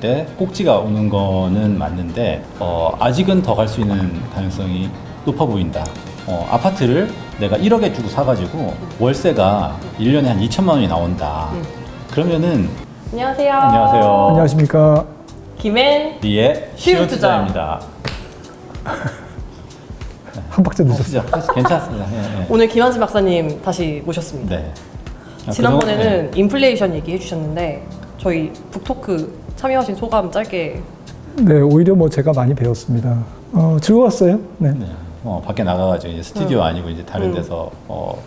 때 꼭지가 오는 거는 맞는데 아직은 더 갈 수 있는 가능성이 높아 보인다. 아파트를 내가 1억에 주고 사가지고 월세가 1년에 한 2천만 원이 나온다. 그러면은 안녕하세요. 안녕하세요. 안녕하십니까. 김앤리의 쉬운 투자입니다. 한 박자 늦었어요. 괜찮습니다. 예, 예. 오늘 김한진 박사님 다시 모셨습니다. 네. 지난번에는 인플레이션 얘기해 주셨는데 저희 북토크 참여하신 소감 짧게. 네, 오히려 뭐 제가 많이 배웠습니다. 즐거웠어요. 네. 네. 밖에 나가가지고 이제 스튜디오 아니고 이제 다른 데서 또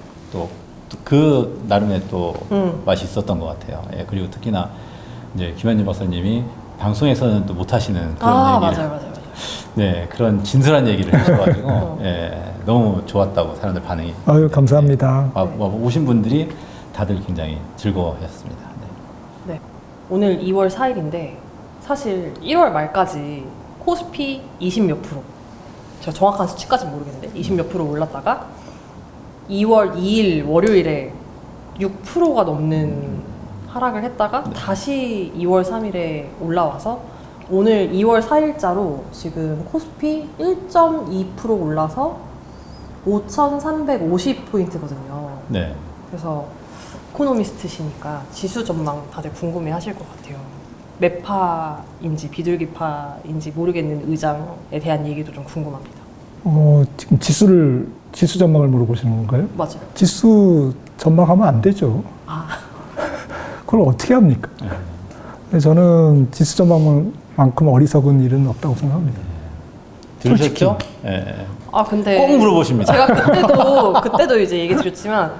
그 나름의 또 맛이 있었던 것 같아요. 예, 그리고 특히나 이제 김한진 박사님이 방송에서는 또 못하시는 그런 얘기를 맞아요. 네, 그런 진솔한 얘기를 해주셔가지고 예, 너무 좋았다고 사람들 반응이. 아유, 감사합니다. 오신 분들이 다들 굉장히 즐거워하셨습니다. 네. 네. 오늘 2월 4일인데 사실 1월 말까지 코스피 20몇 프로, 제가 정확한 수치까지는 모르겠는데 20몇 프로 올랐다가 2월 2일 월요일에 6%가 넘는 하락을 했다가 다시 2월 3일에 올라와서 오늘 2월 4일자로 지금 코스피 1.2% 올라서 5,350포인트거든요. 네. 그래서 이코노미스트시니까 지수 전망 다들 궁금해 하실 것 같아요. 매파인지 비둘기파인지 모르겠는 의장에 대한 얘기도 좀 궁금합니다. 지금 지수 전망을 물어보시는 건가요? 맞아요. 지수 전망하면 안 되죠. 그걸 어떻게 합니까? 저는 지수 전망만큼 어리석은 일은 없다고 생각합니다. 들으셨죠? 예. 근데 꼭 물어보십니다. 제가 그때도 이제 얘기 드렸지만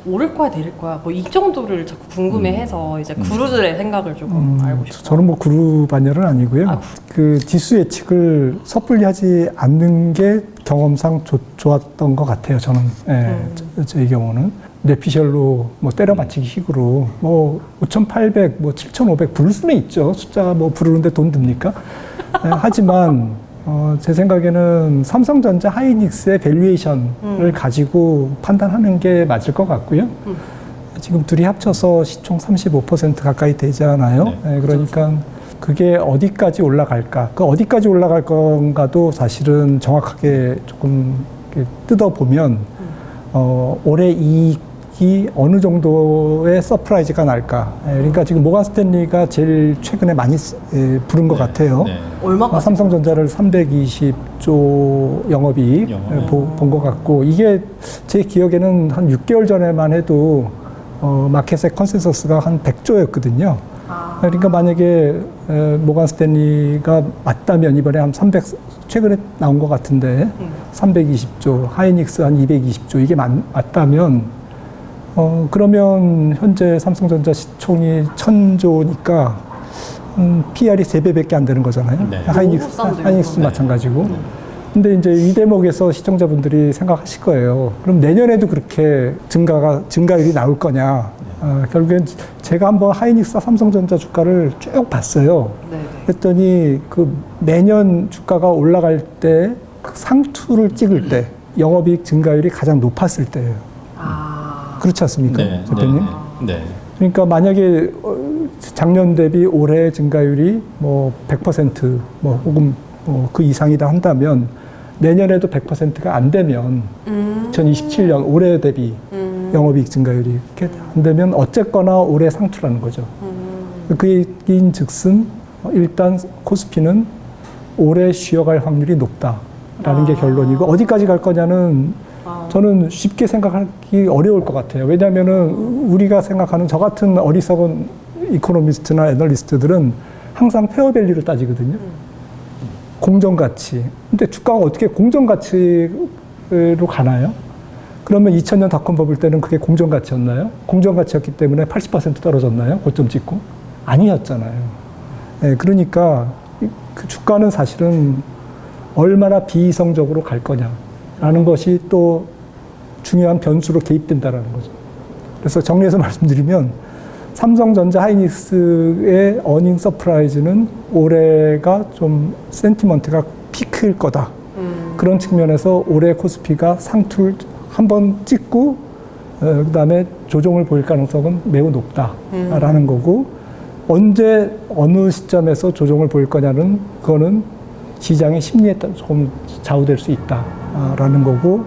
오를 거야 내릴 거야 뭐 이 정도를 자꾸 궁금해해서 이제 구루들의 생각을 조금 알고 싶어요. 저는 뭐 구루 반열은 아니고요. 그 지수 예측을 섣불리 하지 않는 게 경험상 좋았던 것 같아요. 저는 저의 경우는 뇌피셜로 뭐 때려 맞히기 식으로 뭐 5,800, 뭐 7,500 부를 수는 있죠. 숫자 뭐 부르는데 돈 듭니까? 하지만 제 생각에는 삼성전자 하이닉스의 밸류에이션을 가지고 판단하는 게 맞을 것 같고요. 지금 둘이 합쳐서 시총 35% 가까이 되잖아요. 네. 그러니까 그게 어디까지 올라갈까? 그 어디까지 올라갈 건가도 사실은 정확하게 조금 뜯어보면 올해 이익이 어느 정도의 서프라이즈가 날까? 그러니까 지금 모건 스탠리가 제일 최근에 많이 부른 것 같아요. 네. 얼마까지? 삼성전자를 320조 영업이익 본 것 같고, 이게 제 기억에는 한 6개월 전에만 해도 마켓의 컨센서스가 한 100조였거든요. 그러니까 만약에 모건 스탠리가 맞다면 이번에 한 최근에 나온 것 같은데 320조, 하이닉스 한 220조 이게 맞다면 그러면 현재 삼성전자 시총이 1,000조니까 PR이 3배밖에 안 되는 거잖아요. 네. 하이닉스 마찬가지고. 근데 이제 이 대목에서 시청자분들이 생각하실 거예요. 그럼 내년에도 그렇게 증가율이 나올 거냐. 결국엔 제가 한번 하이닉스와 삼성전자 주가를 쭉 봤어요. 네네. 그랬더니 그 매년 주가가 올라갈 때 그 상투를 찍을 때 영업이익 증가율이 가장 높았을 때예요. 그렇지 않습니까, 대표님? 네. 그러니까 만약에 작년 대비 올해 증가율이 뭐 100% 뭐 혹은 그 이상이다 한다면 내년에도 100%가 안 되면 2027년 올해 대비 영업이익 증가율이 이렇게 안 되면 어쨌거나 올해 상투라는 거죠. 그 얘기인 즉슨 일단 코스피는 올해 쉬어갈 확률이 높다라는 게 결론이고, 어디까지 갈 거냐는 저는 쉽게 생각하기 어려울 것 같아요. 왜냐하면은 우리가 생각하는 저 같은 어리석은 이코노미스트나 애널리스트들은 항상 페어밸류를 따지거든요. 공정가치. 근데 주가가 어떻게 공정가치로 가나요? 그러면 2000년 닷컴 버블 때는 그게 공정가치였나요? 공정가치였기 때문에 80% 떨어졌나요? 고점 찍고? 아니었잖아요. 네, 그러니까 그 주가는 사실은 얼마나 비이성적으로 갈 거냐라는 것이 또 중요한 변수로 개입된다라는 거죠. 그래서 정리해서 말씀드리면 삼성전자 하이닉스의 어닝 서프라이즈는 올해가 좀 센티먼트가 피크일 거다. 그런 측면에서 올해 코스피가 상투를 한번 찍고 그다음에 조정을 보일 가능성은 매우 높다라는 거고, 언제 어느 시점에서 조정을 보일 거냐는 그거는 시장의 심리에 따라 조금 좌우될 수 있다라는 거고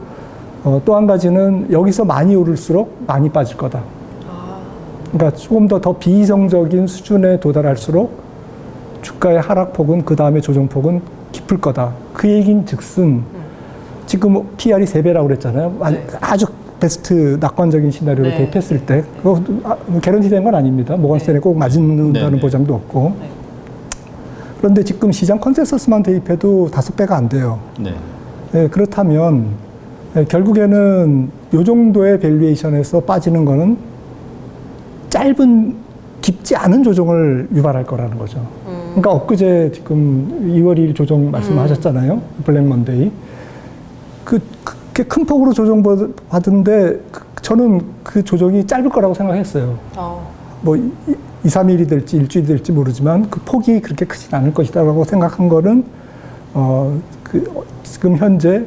또 한 가지는 여기서 많이 오를수록 많이 빠질 거다. 그러니까 조금 더 비이성적인 수준에 도달할수록 주가의 하락폭은 그 다음에 조정폭은 깊을 거다. 그 얘기인 즉슨 지금 PR이 3배라고 그랬잖아요. 아주 베스트 낙관적인 시나리오를 네. 대입했을 때 그거 개런티 된 건 아닙니다. 모건스탠에 꼭 맞는다는 네. 보장도 없고 네. 그런데 지금 시장 컨센서스만 대입해도 5배가 안 돼요. 네. 네, 그렇다면 결국에는 이 정도의 밸류에이션에서 빠지는 거는 깊지 않은 조정을 유발할 거라는 거죠. 그러니까 엊그제 지금 2월 2일 조정 말씀하셨잖아요. 블랙 먼데이. 그렇게 큰 폭으로 조정받은데 저는 그 조정이 짧을 거라고 생각했어요. 뭐 2, 3일이 될지 일주일이 될지 모르지만 그 폭이 그렇게 크진 않을 것이다라고 생각한 거는 지금 현재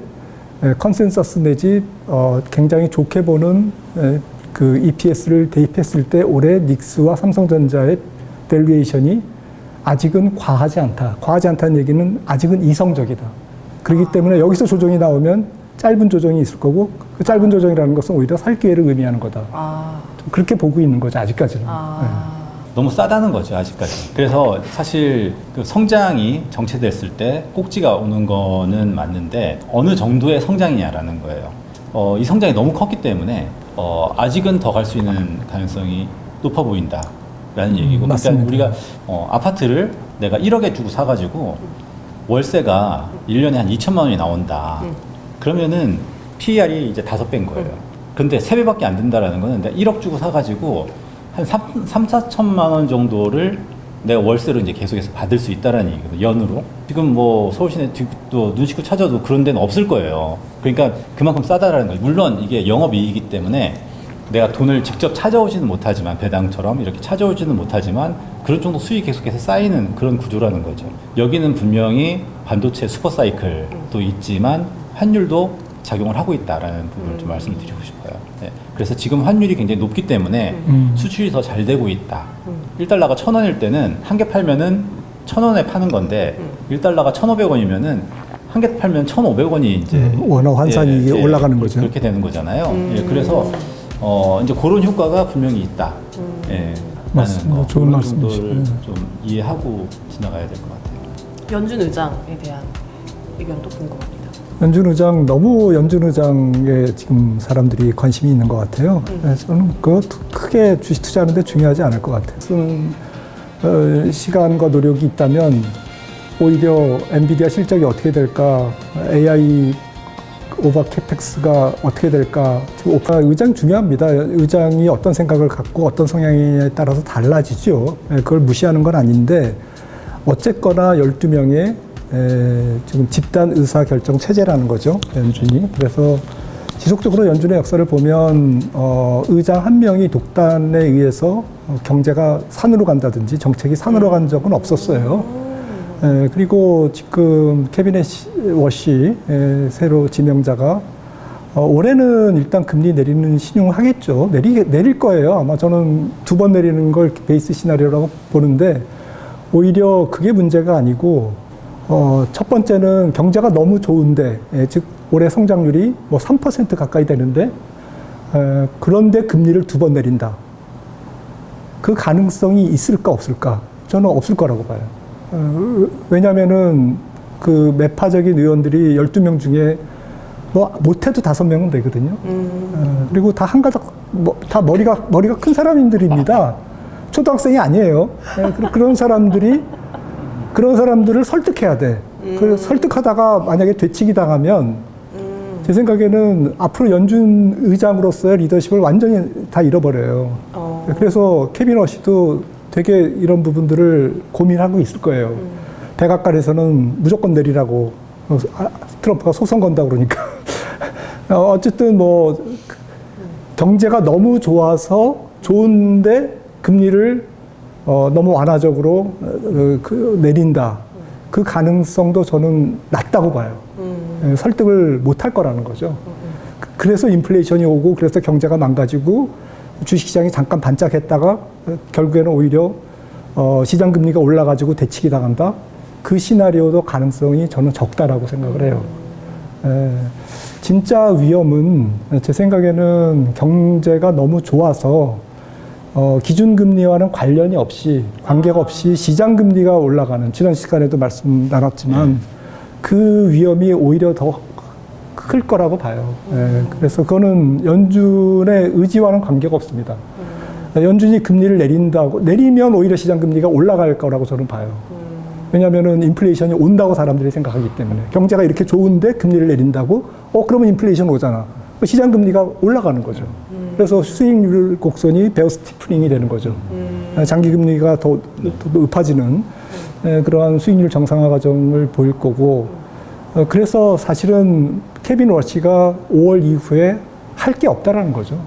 컨센서스 내지 굉장히 좋게 보는 그 EPS를 대입했을 때 올해 닉스와 삼성전자의 밸류에이션이 아직은 과하지 않다. 과하지 않다는 얘기는 아직은 이성적이다. 그렇기 때문에 여기서 조정이 나오면 짧은 조정이 있을 거고 그 짧은 조정이라는 것은 오히려 살 기회를 의미하는 거다. 그렇게 보고 있는 거죠. 아직까지는. 너무 싸다는 거죠, 아직까지. 그래서 사실 그 성장이 정체됐을 때 꼭지가 오는 거는 맞는데 어느 정도의 성장이냐라는 거예요. 이 성장이 너무 컸기 때문에 아직은 더 갈 수 있는 가능성이 높아 보인다라는 얘기고. 맞습니다. 그러니까 우리가 아파트를 내가 1억에 주고 사가지고 월세가 1년에 한 2천만 원이 나온다. 그러면은 PER이 이제 5배인 거예요. 근데 3배밖에 안 된다라는 거는 내가 1억 주고 사가지고 한 4천만 원 정도를 내가 월세로 이제 계속해서 받을 수 있다라는 얘기거든요. 연으로. 지금 뭐 서울시내 또 눈 씻고 찾아도 그런 데는 없을 거예요. 그러니까 그만큼 싸다라는 거예요. 물론 이게 영업이익이기 때문에 내가 돈을 직접 찾아오지는 못하지만 배당처럼 이렇게 찾아오지는 못하지만 그런 정도 수익이 계속해서 쌓이는 그런 구조라는 거죠. 여기는 분명히 반도체 슈퍼사이클도 있지만 환율도 작용을 하고 있다라는 부분을 좀 말씀을 드리고 싶어요. 네. 그래서 지금 환율이 굉장히 높기 때문에 수출이 더 잘 되고 있다. 1달러가 1,000원일 때는 한 개 팔면은 1,000원에 파는 건데 1달러가 1,500원이면은 한 개 팔면 1,500원이 이제 원화 환산이 올라가는 거죠. 그렇게 되는 거잖아요. 예, 그래서 이제 그런 효과가 분명히 있다. 예, 맞습니다. 라는 거. 좋은 그런 말씀이시죠. 정도를 좀 이해하고 지나가야 될 것 같아요. 연준 의장에 대한 의견도 궁금합니다. 연준 의장, 너무 연준 의장에 지금 사람들이 관심이 있는 것 같아요. 그래서 저는 그거 크게 주식 투자하는데 중요하지 않을 것 같아요. 쓰는 시간과 노력이 있다면 오히려 엔비디아 실적이 어떻게 될까, AI 오버 캐펙스가 어떻게 될까. 의장 중요합니다. 의장이 어떤 생각을 갖고 어떤 성향에 따라서 달라지죠. 그걸 무시하는 건 아닌데 어쨌거나 12명의 지금 집단 의사 결정 체제라는 거죠, 연준이. 그래서 지속적으로 연준의 역사를 보면 의장 한 명이 독단에 의해서 경제가 산으로 간다든지 정책이 산으로 간 적은 없었어요. 그리고 지금 캐비넷 워시 새로 지명자가 올해는 일단 금리 내리는 신용하겠죠. 내릴 거예요. 아마 저는 2번 내리는 걸 베이스 시나리오라고 보는데 오히려 그게 문제가 아니고 첫 번째는 경제가 너무 좋은데, 즉 올해 성장률이 뭐 3% 가까이 되는데 그런데 금리를 2번 내린다. 그 가능성이 있을까 없을까? 저는 없을 거라고 봐요. 왜냐하면은 그 매파적인 의원들이 12명 중에 뭐 못해도 5명은 되거든요. 그리고 다 한가닥 다 머리가 큰 사람들입니다. 초등학생이 아니에요. 그런 사람들을 설득해야 돼. 그 설득하다가 만약에 되치기 당하면 제 생각에는 앞으로 연준 의장으로서의 리더십을 완전히 다 잃어버려요. 그래서 케빈 워시도 되게 이런 부분들을 고민하고 있을 거예요. 백악관에서는 무조건 내리라고 트럼프가 소송 건다고 그러니까. 어쨌든 뭐 경제가 너무 좋아서 좋은데 금리를 너무 완화적으로 내린다. 그 가능성도 저는 낮다고 봐요. 설득을 못할 거라는 거죠. 그래서 인플레이션이 오고 그래서 경제가 망가지고 주식시장이 잠깐 반짝했다가 결국에는 오히려 시장 금리가 올라가지고 대치기 당한다. 그 시나리오도 가능성이 저는 적다라고 생각을 해요. 진짜 위험은 제 생각에는 경제가 너무 좋아서 기준금리와는 관련이 없이 관계가 없이 시장금리가 올라가는 지난 시간에도 말씀 나눴지만 그 위험이 오히려 더 클 거라고 봐요. 그래서 그거는 연준의 의지와는 관계가 없습니다. 연준이 금리를 내리면 오히려 시장금리가 올라갈 거라고 저는 봐요. 왜냐하면 인플레이션이 온다고 사람들이 생각하기 때문에 경제가 이렇게 좋은데 금리를 내린다고 그러면 인플레이션 오잖아. 시장 금리가 올라가는 거죠. 그래서 수익률 곡선이 베어 스티프닝이 되는 거죠. 장기 금리가 더 높아지는 그러한 수익률 정상화 과정을 보일 거고 그래서 사실은 케빈 워시가 5월 이후에 할 게 없다라는 거죠.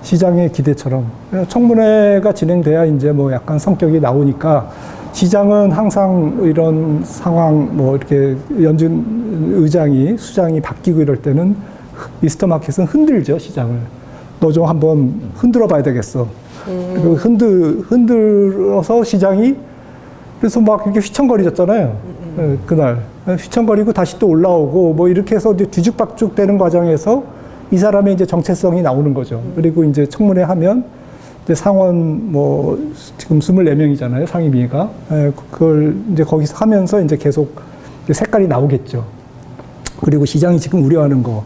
시장의 기대처럼 청문회가 진행돼야 이제 뭐 약간 성격이 나오니까 시장은 항상 이런 상황 뭐 이렇게 연준 의장이 수장이 바뀌고 이럴 때는 미스터 마켓은 흔들죠 시장을. 너 좀 한번 흔들어 봐야 되겠어. 그리고 흔들어서 시장이 그래서 막 이렇게 휘청거리졌잖아요. 그날 휘청거리고 다시 또 올라오고 뭐 이렇게 해서 이제 뒤죽박죽 되는 과정에서 이 사람의 이제 정체성이 나오는 거죠. 그리고 이제 청문회 하면 이제 상원 뭐 지금 24명이잖아요. 상임위가. 그걸 이제 거기서 하면서 이제 계속 이제 색깔이 나오겠죠. 그리고 시장이 지금 우려하는 거.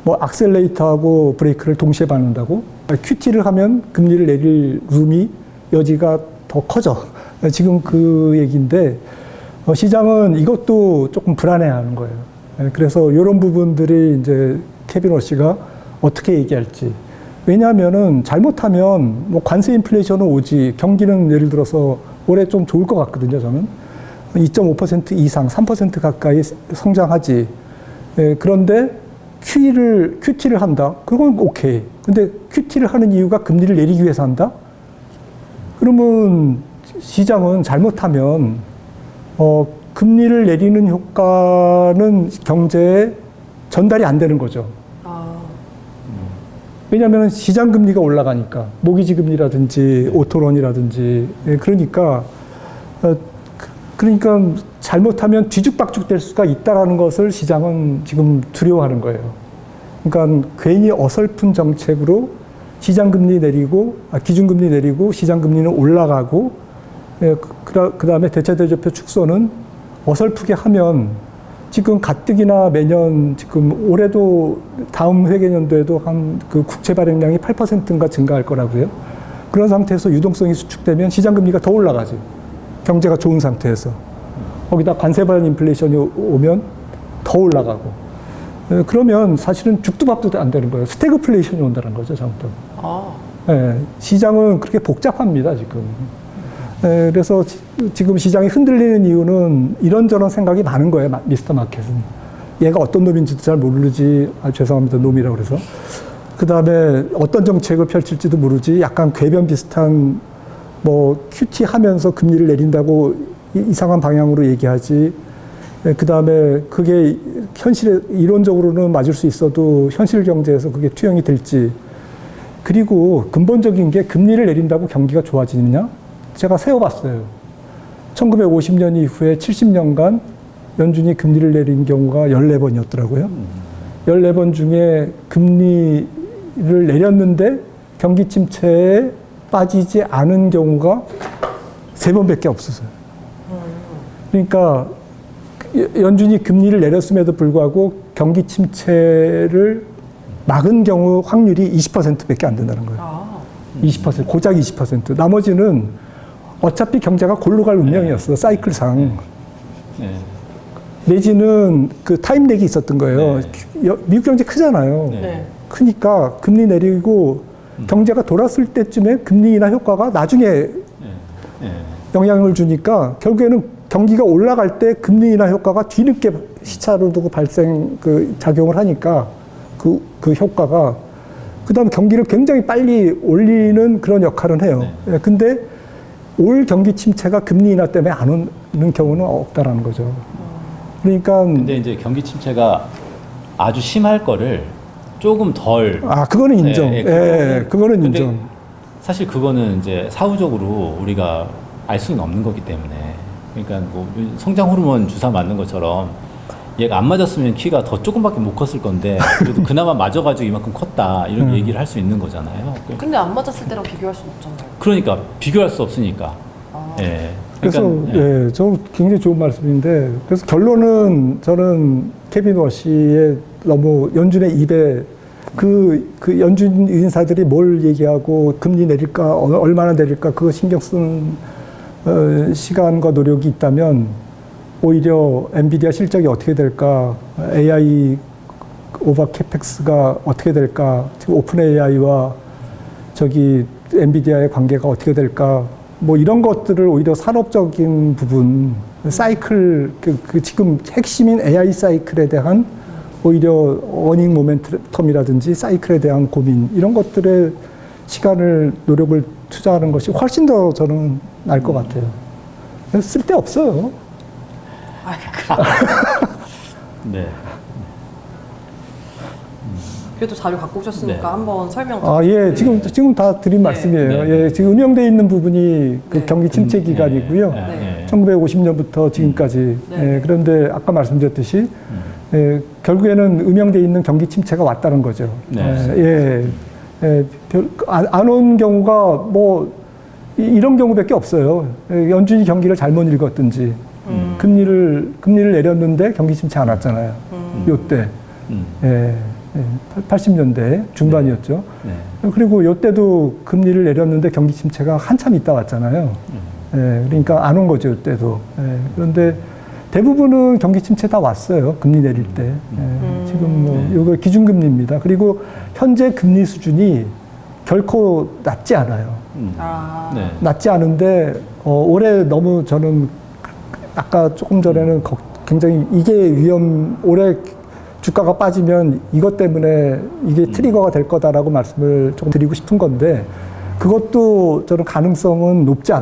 뭐 악셀레이터하고 브레이크를 동시에 밟는다고? QT를 하면 금리를 내릴 여지가 더 커져. 지금 그 얘기인데 시장은 이것도 조금 불안해하는 거예요. 그래서 이런 부분들이 이제 케빈 워시가 어떻게 얘기할지. 왜냐하면은 잘못하면 뭐 관세 인플레이션은 오지 경기는 예를 들어서 올해 좀 좋을 것 같거든요. 저는 2.5% 이상 3% 가까이 성장하지. 그런데 QT를 한다. 그건 오케이. 근데 QT를 하는 이유가 금리를 내리기 위해서 한다? 그러면 시장은 잘못하면 금리를 내리는 효과는 경제에 전달이 안 되는 거죠. 왜냐하면 시장 금리가 올라가니까 모기지 금리라든지 오토론이라든지 그러니까 잘못하면 뒤죽박죽 될 수가 있다라는 것을 시장은 지금 두려워하는 거예요. 그러니까 괜히 어설픈 정책으로 시장 금리 내리고 기준 금리 내리고 시장 금리는 올라가고 그 다음에 대체 대조표 축소는 어설프게 하면 지금 가뜩이나 매년 지금 올해도 다음 회계년도에도 한 그 국채 발행량이 8%인가 증가할 거라고요. 그런 상태에서 유동성이 수축되면 시장 금리가 더 올라가죠. 경제가 좋은 상태에서. 거기다 관세 발행 인플레이션이 오면 더 올라가고. 그러면 사실은 죽도 밥도 안 되는 거예요. 스태그플레이션이 온다는 거죠, 전부. 시장은 그렇게 복잡합니다, 지금. 그래서 지금 시장이 흔들리는 이유는 이런저런 생각이 많은 거예요, 미스터 마켓은. 얘가 어떤 놈인지도 잘 모르지, 죄송합니다, 놈이라고 그래서. 그 다음에 어떤 정책을 펼칠지도 모르지, 약간 궤변 비슷한 뭐 QT 하면서 금리를 내린다고 이상한 방향으로 얘기하지. 그 다음에 그게 이론적으로는 맞을 수 있어도 현실 경제에서 그게 투영이 될지. 그리고 근본적인 게 금리를 내린다고 경기가 좋아지느냐? 제가 세어봤어요. 1950년 이후에 70년간 연준이 금리를 내린 경우가 14번이었더라고요. 14번 중에 금리를 내렸는데 경기 침체에 빠지지 않은 경우가 3번밖에 없었어요. 그러니까 연준이 금리를 내렸음에도 불구하고 경기 침체를 막은 경우 확률이 20%밖에 안 된다는 거예요. 20%, 고작 20%. 나머지는 어차피 경제가 골로 갈 운명이었어, 사이클상. 내지는 그 타임렉이 있었던 거예요. 미국 경제 크잖아요. 크니까 금리 내리고 경제가 돌았을 때쯤에 금리 인하 효과가 나중에 영향을 주니까 결국에는 경기가 올라갈 때 금리 인하 효과가 뒤늦게 시차를 두고 작용을 하니까 그 효과가 그 다음에 경기를 굉장히 빨리 올리는 그런 역할은 해요. 근데 올 경기 침체가 금리 인하 때문에 안 오는 경우는 없다라는 거죠. 그러니까. 근데 이제 경기 침체가 아주 심할 거를 조금 덜. 그거는 인정. 그거는 인정. 사실 그거는 이제 사후적으로 우리가 알 수는 없는 거기 때문에 그러니까 뭐 성장 호르몬 주사 맞는 것처럼 얘가 안 맞았으면 키가 더 조금밖에 못 컸을 건데 그래도 그나마 맞아가지고 이만큼 컸다 이런 얘기를 할 수 있는 거잖아요. 근데 안 맞았을 때랑 비교할 수는 없잖아요. 그러니까 비교할 수 없으니까. 아. 예. 그래서 그러니까, 예, 저 굉장히 좋은 말씀인데 그래서 결론은 저는 케빈 워시의 너무 연준의 입에 그 연준 인사들이 뭘 얘기하고 금리 내릴까 얼마나 내릴까 그거 신경 쓰는 시간과 노력이 있다면 오히려 엔비디아 실적이 어떻게 될까 AI 오버 캐펙스가 어떻게 될까 지금 오픈 AI와 저기 엔비디아의 관계가 어떻게 될까 뭐 이런 것들을 오히려 산업적인 부분 사이클 그 지금 핵심인 AI 사이클에 대한 오히려 어닝 모멘텀이라든지 사이클에 대한 고민 이런 것들에 시간을 노력을 투자하는 것이 훨씬 더 저는 나을 것 같아요. 쓸데 없어요. 네. 그래도 자료 갖고 오셨으니까 네. 한번 설명. 아, 예, 지금 다 드린 말씀이에요. 네. 예, 지금 운영되어 있는 부분이 그 네. 경기 침체 기간이고요. 네. 1950년부터 지금까지. 네. 예, 그런데 아까 말씀드렸듯이 예, 결국에는 음영되어 있는 경기 침체가 왔다는 거죠. 네. 안 온 경우가 뭐 이런 경우밖에 없어요. 예, 연준이 경기를 잘못 읽었든지 금리를 내렸는데 경기 침체 안 왔잖아요. 요때. 예, 80년대 중반이었죠. 네. 그리고 요때도 금리를 내렸는데 경기 침체가 한참 있다 왔잖아요. 예, 그러니까 안 온 거죠, 요때도. 예, 그런데 대부분은 경기 침체 다 왔어요, 금리 내릴 때. 예, 지금 뭐, 요거 기준금리입니다. 그리고 현재 금리 수준이 결코 낮지 않아요. 아. 네. 낮지 않은데, 올해 너무 저는 아까 조금 전에는 굉장히 이게 올해 주가가 빠지면 이것 때문에 이게 트리거가 될 거다라고 말씀을 조금 드리고 싶은 건데 그것도 저는 가능성은 높지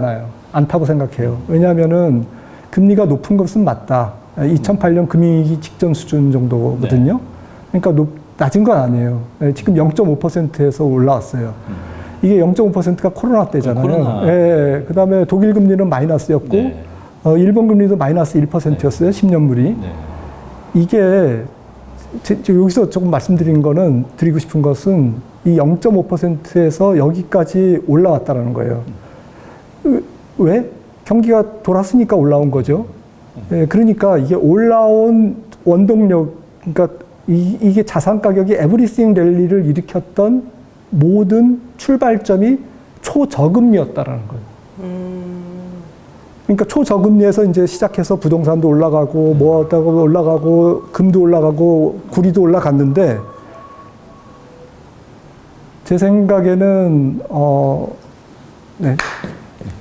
않다고 생각해요. 왜냐하면은 금리가 높은 것은 맞다. 2008년 금융위기 직전 수준 정도거든요. 그러니까 낮은 건 아니에요. 지금 0.5%에서 올라왔어요. 이게 0.5%가 코로나 때잖아요. 코로나. 예, 그 다음에 독일 금리는 마이너스였고 네. 일본 금리도 마이너스 1%였어요. 10년물이. 네. 이게 여기서 조금 드리고 싶은 것은 이 0.5%에서 여기까지 올라왔다는 거예요. 왜? 경기가 돌았으니까 올라온 거죠. 예, 그러니까 이게 올라온 원동력, 그러니까 이게 자산 가격이 에브리싱 랠리를 일으켰던 모든 출발점이 초저금리였다라는 거예요. 그러니까 초저금리에서 이제 시작해서 부동산도 올라가고 뭐 하다가 올라가고 금도 올라가고 구리도 올라갔는데 제 생각에는 네.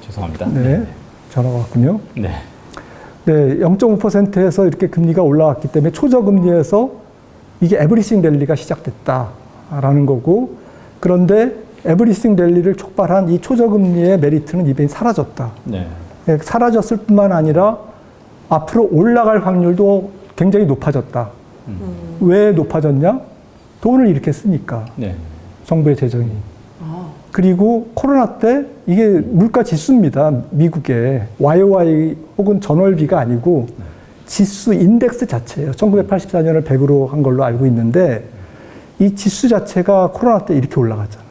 죄송합니다. 네. 전화가 왔군요. 네. 네, 0.5%에서 이렇게 금리가 올라왔기 때문에 초저금리에서 이게 에브리싱 랠리가 시작됐다라는 거고 그런데 에브리싱 랠리를 촉발한 이 초저금리의 메리트는 이번에 사라졌다. 네. 사라졌을 뿐만 아니라 앞으로 올라갈 확률도 굉장히 높아졌다. 왜 높아졌냐? 돈을 이렇게 쓰니까. 네. 정부의 재정이. 아. 그리고 코로나 때 이게 물가 지수입니다. 미국의 YOY 혹은 전월비가 아니고 지수 인덱스 자체예요. 1984년을 100으로 한 걸로 알고 있는데 이 지수 자체가 코로나 때 이렇게 올라갔잖아요.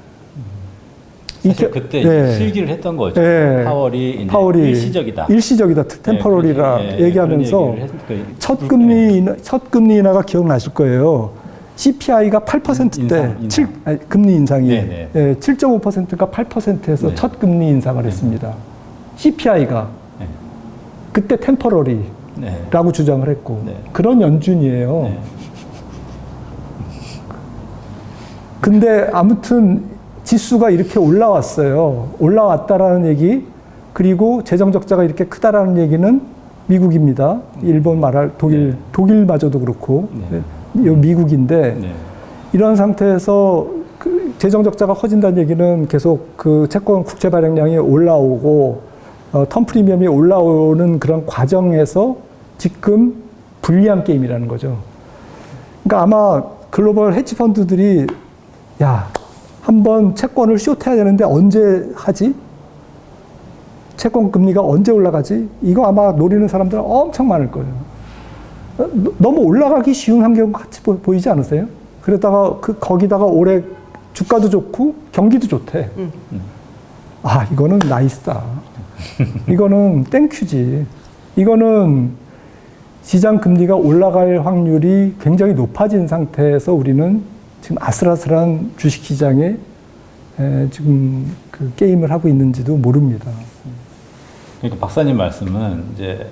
사실 그때 네. 실기를 했던 거죠. 네. 파월이 일시적이다. 일시적이다. 템포러리라 얘기하면서 첫 금리 인하가 기억나실 거예요. CPI가 8%대 금리 인상이 네, 7.5%가 8%에서 네. 첫 금리 인상을 했습니다. CPI가 네. 그때 템포러리라고 네. 주장을 했고 네. 그런 연준이에요. 네. 근데 아무튼 지수가 이렇게 올라왔어요. 올라왔다라는 얘기, 그리고 재정 적자가 이렇게 크다라는 얘기는 미국입니다. 일본 말할 독일마저도 그렇고, 미국인데, 네. 이런 상태에서 그 재정 적자가 커진다는 얘기는 계속 그 채권 국채 발행량이 올라오고, 턴 프리미엄이 올라오는 그런 과정에서 지금 불리한 게임이라는 거죠. 그러니까 아마 글로벌 헤지 펀드들이, 야, 한번 채권을 숏해야 되는데 언제 하지? 채권 금리가 언제 올라가지? 이거 아마 노리는 사람들 엄청 많을 거예요. 너무 올라가기 쉬운 환경 같이 보이지 않으세요? 그러다가 거기다가 올해 주가도 좋고 경기도 좋대. 아, 이거는 나이스다. 이거는 땡큐지. 이거는 시장 금리가 올라갈 확률이 굉장히 높아진 상태에서 우리는 지금 아슬아슬한 주식 시장에 지금 그 게임을 하고 있는지도 모릅니다. 그러니까 박사님 말씀은 이제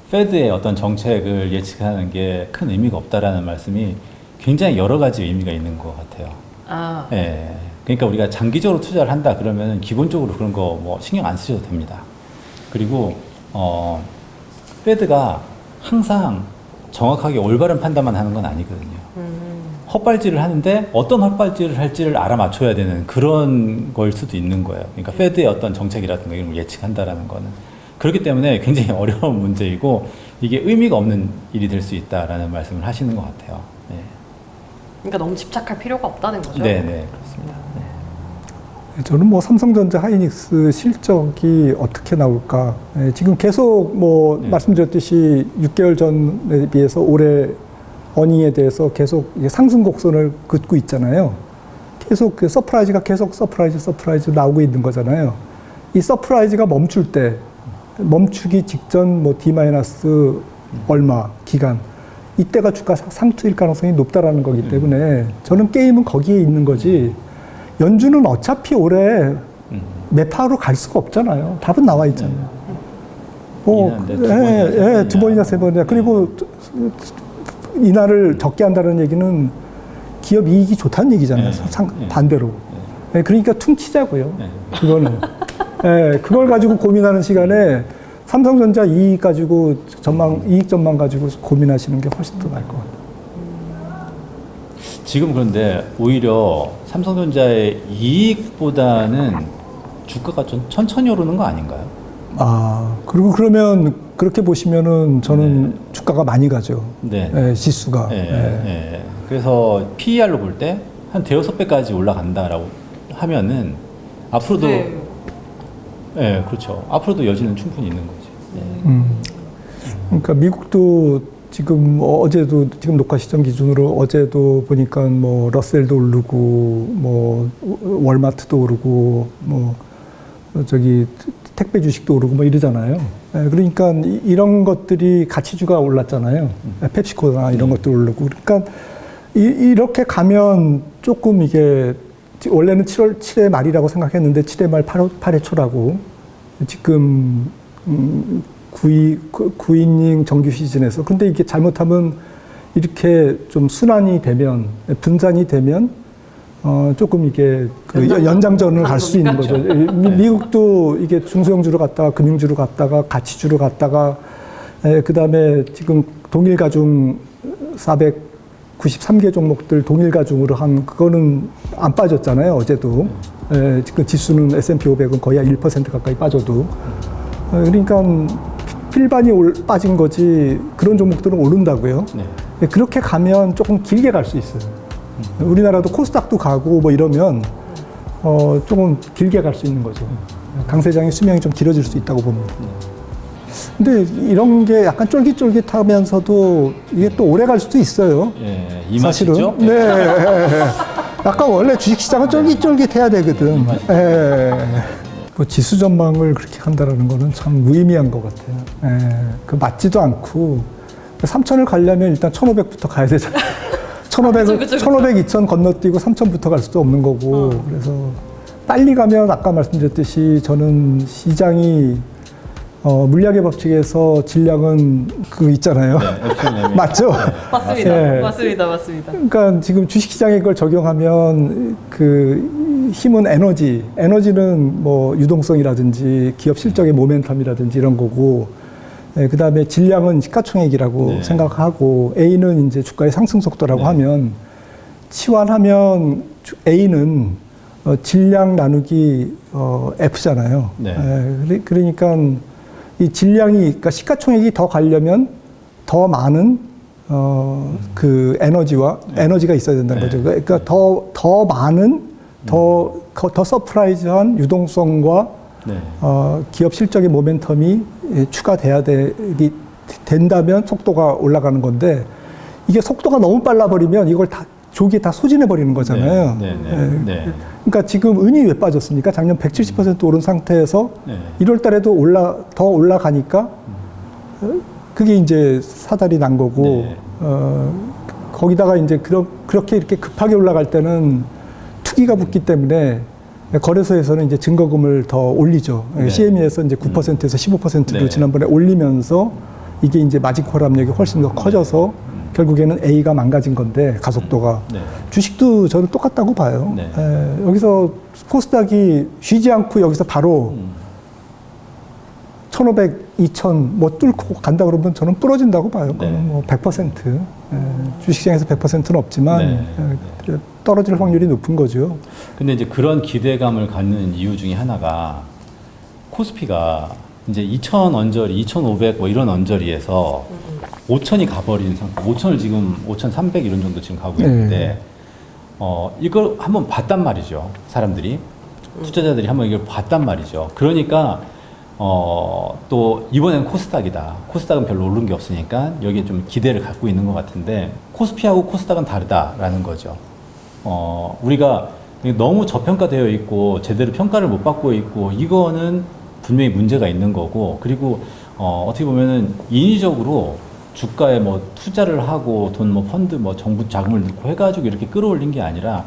페드의 어떤 정책을 예측하는 게 큰 의미가 없다라는 말씀이 굉장히 여러 가지 의미가 있는 것 같아요. 아, 예. 그러니까 우리가 장기적으로 투자를 한다 그러면 기본적으로 그런 거 뭐 신경 안 쓰셔도 됩니다. 그리고 페드가 항상 정확하게 올바른 판단만 하는 건 아니거든요. 헛발질을 하는데 어떤 헛발질을 할지를 알아맞혀야 되는 그런 걸 수도 있는 거예요. 그러니까 페드의 어떤 정책이라든가 이런 걸 예측한다라는 거는. 그렇기 때문에 굉장히 어려운 문제이고 이게 의미가 없는 일이 될 수 있다라는 말씀을 하시는 것 같아요. 네. 그러니까 너무 집착할 필요가 없다는 거죠. 네, 네, 그렇습니다. 네. 저는 뭐 삼성전자 하이닉스 실적이 어떻게 나올까. 지금 계속 뭐 네. 말씀드렸듯이 6개월 전에 비해서 올해 어닝에 대해서 계속 상승 곡선을 긋고 있잖아요. 계속 그 서프라이즈가 계속 서프라이즈 나오고 있는 거잖아요. 이 서프라이즈가 멈출 때, 멈추기 직전 뭐 D- 얼마 기간, 이때가 주가 상투일 가능성이 높다라는 거기 때문에 저는 게임은 거기에 있는 거지. 연준은 어차피 올해 매파로 갈 수가 없잖아요. 답은 나와 있잖아요. 두 번이나 세 번이나. 그리고 인하를 적게 한다는 얘기는 기업 이익이 좋다는 얘기잖아요. 반대로. 그러니까 퉁치자고요. 그거는. 그걸 가지고 고민하는 시간에 삼성전자 이익 가지고 이익 전망 가지고 고민하시는 게 훨씬 더 나을 것 같아요. 지금 그런데 오히려 삼성전자의 이익보다는 주가가 좀 천천히 오르는 거 아닌가요? 아, 그리고 그러면 그렇게 보시면은 저는 주가가 많이 가죠. 네. 지수가. 그래서 PER로 볼 때 한 대여섯 배까지 올라간다라고 하면은 앞으로도 네. 그렇죠. 앞으로도 여지는 충분히 있는 거지. 그러니까 미국도 지금 어제도 지금 녹화 시점 기준으로 어제도 보니까 뭐 러셀도 오르고 뭐 월마트도 오르고 뭐 저기 택배 주식도 오르고 뭐 이러잖아요. 그러니까 이런 것들이 가치주가 올랐잖아요. 펩시코나 이런 것도 오르고. 그러니까 이렇게 가면 조금 이게 원래는 7회 말이라고 생각했는데 7회 말 8회 초라고 지금 9이닝 정규 시즌에서. 근데 이게 잘못하면 이렇게 좀 순환이 되면, 분산이 되면 조금 이게 그 연장전을 갈 수 있는 거죠. 미국도 이게 중소형주로 갔다가 금융주로 갔다가 가치주로 갔다가 그 다음에 지금 동일 가중 493개 종목들 동일 가중으로 한 그거는 안 빠졌잖아요. 어제도. 지금 지수는 S&P 500은 거의 1% 가까이 빠져도. 그러니까 필반이 빠진 거지 그런 종목들은 오른다고요. 네. 그렇게 가면 조금 길게 갈 수 있어요. 우리나라도 코스닥도 가고 뭐 이러면 조금 길게 갈 수 있는 거죠. 강세장의 수명이 좀 길어질 수 있다고 봅니다. 근데 이런 게 약간 쫄깃쫄깃하면서도 이게 또 오래 갈 수도 있어요. 이 맛이죠? 사실은. 네. 약간 원래 주식시장은 쫄깃쫄깃해야 되거든. 뭐 지수 전망을 그렇게 한다라는 거는 참 무의미한 것 같아요. 그 맞지도 않고 3천을 가려면 일단 1,500부터 가야 되잖아요. 1,500, 2,000 건너뛰고 3,000부터 갈 수도 없는 거고. 그래서 빨리 가면 아까 말씀드렸듯이 저는 시장이 물리학의 법칙에서 질량은 그거 있잖아요. 네, 맞죠? 맞습니다. 맞습니다. 그러니까 지금 주식시장에 그걸 적용하면 그 힘은 에너지는 뭐 유동성이라든지 기업 실적의 모멘텀이라든지 이런 거고, 그 다음에 질량은 시가총액이라고 생각하고, A는 이제 주가의 상승 속도라고 하면, 치환하면 A는 질량 나누기 F잖아요. 그러니까 이 질량이, 그러니까 시가총액이 더 가려면 더 많은 그 에너지가 있어야 된다는 거죠. 그러니까 더 많은 더 서프라이즈한 유동성과 네. 기업 실적의 모멘텀이 추가돼야 된다면 속도가 올라가는 건데 이게 속도가 너무 빨라버리면 이걸 다 조기에 다 소진해 버리는 거잖아요. 네, 네, 네, 네. 그러니까 지금 은이 왜 빠졌습니까? 작년 170% 오른 상태에서 네. 1월 달에도 더 올라가니까 그게 이제 사달이 난 거고 네. 거기다가 이제 그렇게 이렇게 급하게 올라갈 때는 투기가 붙기 때문에 거래소에서는 이제 증거금을 더 올리죠. 네. CME에서 이제 9%에서 15%로 네. 지난번에 올리면서 이게 이제 마진콜 압력이 훨씬 더 커져서 결국에는 A가 망가진 건데 가속도가 네. 주식도 저는 똑같다고 봐요. 네. 여기서 코스닥이 쉬지 않고 여기서 바로 1500, 2000 뭐 뚫고 간다 그러면 저는 부러진다고 봐요. 그거는 네. 뭐 100%. 주식시장에서 100%는 없지만 네. 떨어질 확률이 높은 거죠. 근데 이제 그런 기대감을 갖는 이유 중에 하나가 코스피가 이제 2000 언저리, 2500 뭐 이런 언저리에서 5000이 가버린 상태, 5000을 지금 5300 이런 정도 지금 가고 있는데 이걸 한번 봤단 말이죠. 사람들이 투자자들이 한번 이걸 봤단 말이죠. 그러니까 또 이번엔 코스닥이다. 코스닥은 별로 오른 게 없으니까 여기에 좀 기대를 갖고 있는 것 같은데 코스피하고 코스닥은 다르다라는 거죠. 우리가 너무 저평가되어 있고 제대로 평가를 못 받고 있고 이거는 분명히 문제가 있는 거고 그리고 어떻게 보면은 인위적으로 주가에 뭐 투자를 하고 돈 뭐 펀드 뭐 정부 자금을 넣고 해가지고 이렇게 끌어올린 게 아니라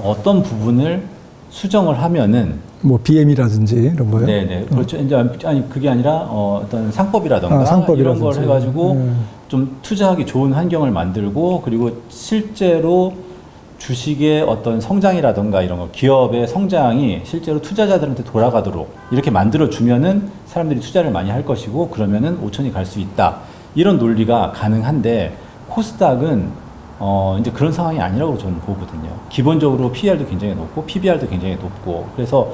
어떤 부분을 수정을 하면은 뭐 BM이라든지 이런 거요. 네네 그렇죠. 이제 아니 그게 아니라 어떤 상법이라던가 상법이라든지. 이런 걸 해가지고 좀 투자하기 좋은 환경을 만들고 그리고 실제로 주식의 어떤 성장이라던가 이런 거 기업의 성장이 실제로 투자자들한테 돌아가도록 이렇게 만들어 주면은 사람들이 투자를 많이 할 것이고 그러면은 5천이 갈 수 있다 이런 논리가 가능한데 코스닥은 이제 그런 상황이 아니라고 저는 보거든요. 기본적으로 PER도 굉장히 높고 PBR도 굉장히 높고 그래서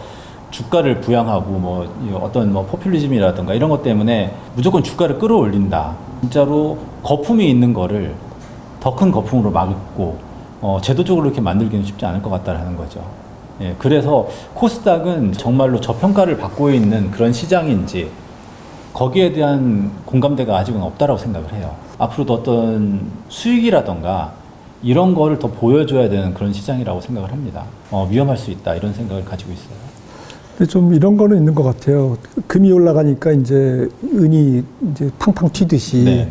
주가를 부양하고 뭐 어떤 뭐 포퓰리즘이라든가 이런 것 때문에 무조건 주가를 끌어올린다. 진짜로 거품이 있는 거를 더 큰 거품으로 막고 제도적으로 이렇게 만들기는 쉽지 않을 것 같다라는 거죠. 예, 그래서 코스닥은 정말로 저평가를 받고 있는 그런 시장인지 거기에 대한 공감대가 아직은 없다라고 생각을 해요. 앞으로도 어떤 수익이라던가 이런 거를 더 보여줘야 되는 그런 시장이라고 생각을 합니다. 위험할 수 있다 이런 생각을 가지고 있어요. 근데 좀 이런 거는 있는 것 같아요. 금이 올라가니까 이제 은이 이제 팡팡 튀듯이 네,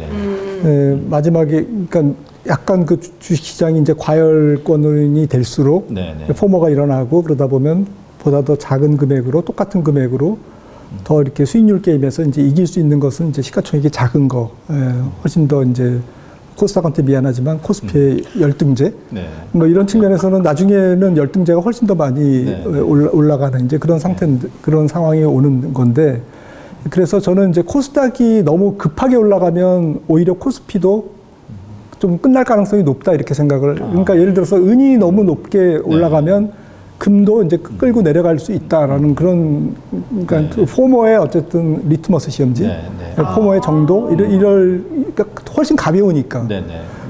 네. 마지막에 그러니까 약간 그 주식시장이 이제 과열권이 될수록 네, 네. 포모가 일어나고 그러다 보면 보다 더 작은 금액으로 똑같은 금액으로 더 이렇게 수익률 게임에서 이제 이길 수 있는 것은 이제 시가총액이 작은 거, 훨씬 더 이제 코스닥한테 미안하지만 코스피의 열등제, 네. 뭐 이런 측면에서는 나중에는 열등제가 훨씬 더 많이 네. 올라가는 이제 그런 상태, 그런 상황이 오는 건데, 그래서 저는 이제 코스닥이 너무 급하게 올라가면 오히려 코스피도 좀 끝날 가능성이 높다 이렇게 생각을. 그러니까 예를 들어서 은이 너무 높게 올라가면 금도 이제 끌고 내려갈 수 있다라는 그런, 그러니까 그 포모의 어쨌든 리트머스 시험지, 포모의 정도, 그러니까 훨씬 가벼우니까.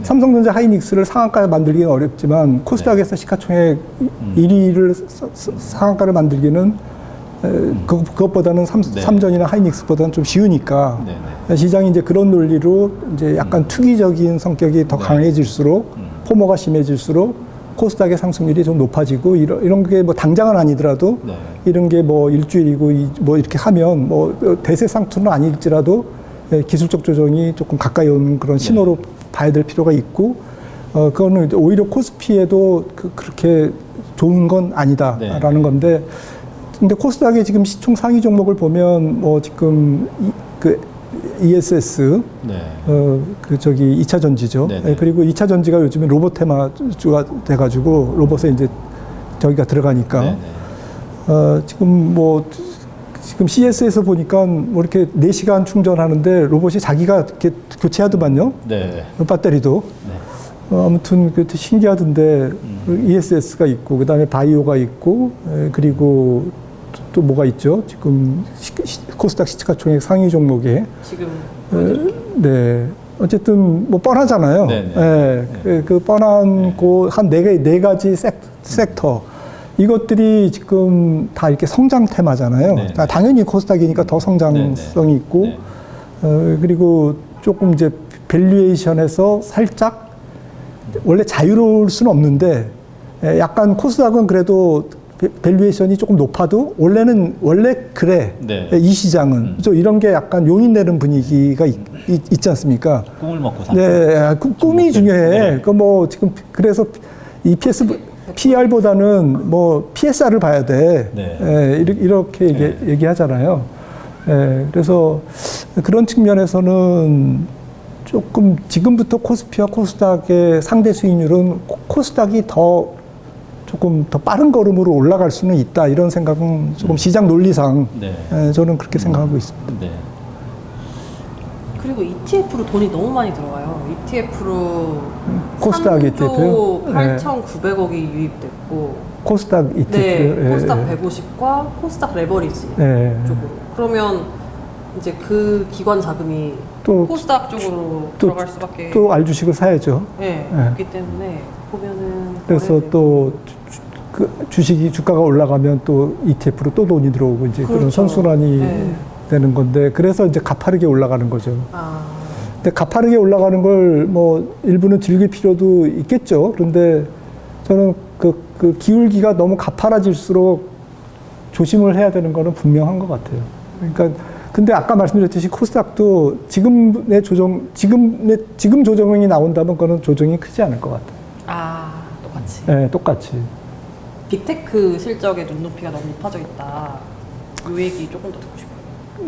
삼성전자 하이닉스를 상한가 만들기는 어렵지만 코스닥에서 시가총액 1위를 상한가를 만들기는 그것보다는 삼전이나 하이닉스보다는 좀 쉬우니까 시장이 이제 그런 논리로 이제 약간 투기적인 성격이 더 강해질수록 포모가 심해질수록 코스닥의 상승률이 좀 높아지고 이런 게 뭐 당장은 아니더라도 이런 게 뭐 일주일이고 뭐 이렇게 하면 뭐 대세 상투는 아닐지라도 기술적 조정이 조금 가까이 오는 그런 신호로 봐야 될 필요가 있고 그거는 오히려 코스피에도 그렇게 좋은 건 아니다라는 건데 근데 코스닥의 지금 시총 상위 종목을 보면 뭐 지금 그 ESS, 그 저기 2차 전지죠. 그리고 2차 전지가 요즘에 로봇 테마주가 돼가지고 로봇에 이제 저기가 들어가니까 지금 CS에서 보니까 뭐 이렇게 4시간 충전하는데 로봇이 자기가 이렇게 교체하더만요. 배터리도. 아무튼 그 신기하던데 ESS가 있고 그다음에 바이오가 있고 그리고 또 뭐가 있죠? 지금 코스닥 시가총액 상위 종목에 지금 네 어쨌든 뭐 뻔하잖아요. 그 뻔한 한 네 가지 섹터 이것들이 지금 다 이렇게 성장 테마잖아요. 네. 그러니까 당연히 코스닥이니까 더 성장성이 있고, 네. 그리고 조금 이제 밸류에이션에서 살짝 원래 자유로울 수는 없는데 약간 코스닥은 그래도 밸류에이션이 조금 높아도 원래 그래. 네. 이 시장은 이런 게 약간 용인되는 분위기가 있지 않습니까? 꿈을 먹고 사는. 네, 꿈이 중요해. 네. 그 뭐 지금 그래서 EPS, PR보다는 뭐 PSR을 봐야 돼. 네. 이렇게 네. 얘기하잖아요. 그래서 그런 측면에서는 조금 지금부터 코스피와 코스닥의 상대 수익률은 코스닥이 조금 더 빠른 걸음으로 올라갈 수는 있다. 이런 생각은 조금 시장 논리상 네. 저는 그렇게 생각하고 있습니다. 네. 그리고 ETF로 돈이 너무 많이 들어가요. ETF로 코스닥 3조 ETF 요? 8,900억이 유입됐고, 코스닥 ETF. 네, 코스닥 150과 코스닥 레버리지 네. 쪽으로. 그러면 이제 그 기관 자금이 또- 코스닥 쪽으로 들어갈 수밖에 또 알주식을 사야죠. 네, 네. 없기 때문에 보면은 그래서 거래되고. 또 그 주식이 주가가 올라가면 또 ETF로 또 돈이 들어오고 이제 그런 그렇죠. 선순환이 네. 되는 건데 그래서 이제 가파르게 올라가는 거죠. 아, 근데 가파르게 올라가는 걸 뭐 일부는 즐길 필요도 있겠죠. 그런데 저는 그 기울기가 너무 가파라질수록 조심을 해야 되는 거는 분명한 것 같아요. 그러니까 근데 아까 말씀드렸듯이 코스닥도 지금 조정이 나온다면 그거는 조정이 크지 않을 것 같아요. 똑같이. 네, 똑같이. 빅테크 실적의 눈높이가 너무 높아져 있다. 이 얘기 조금 더 듣고 싶어요.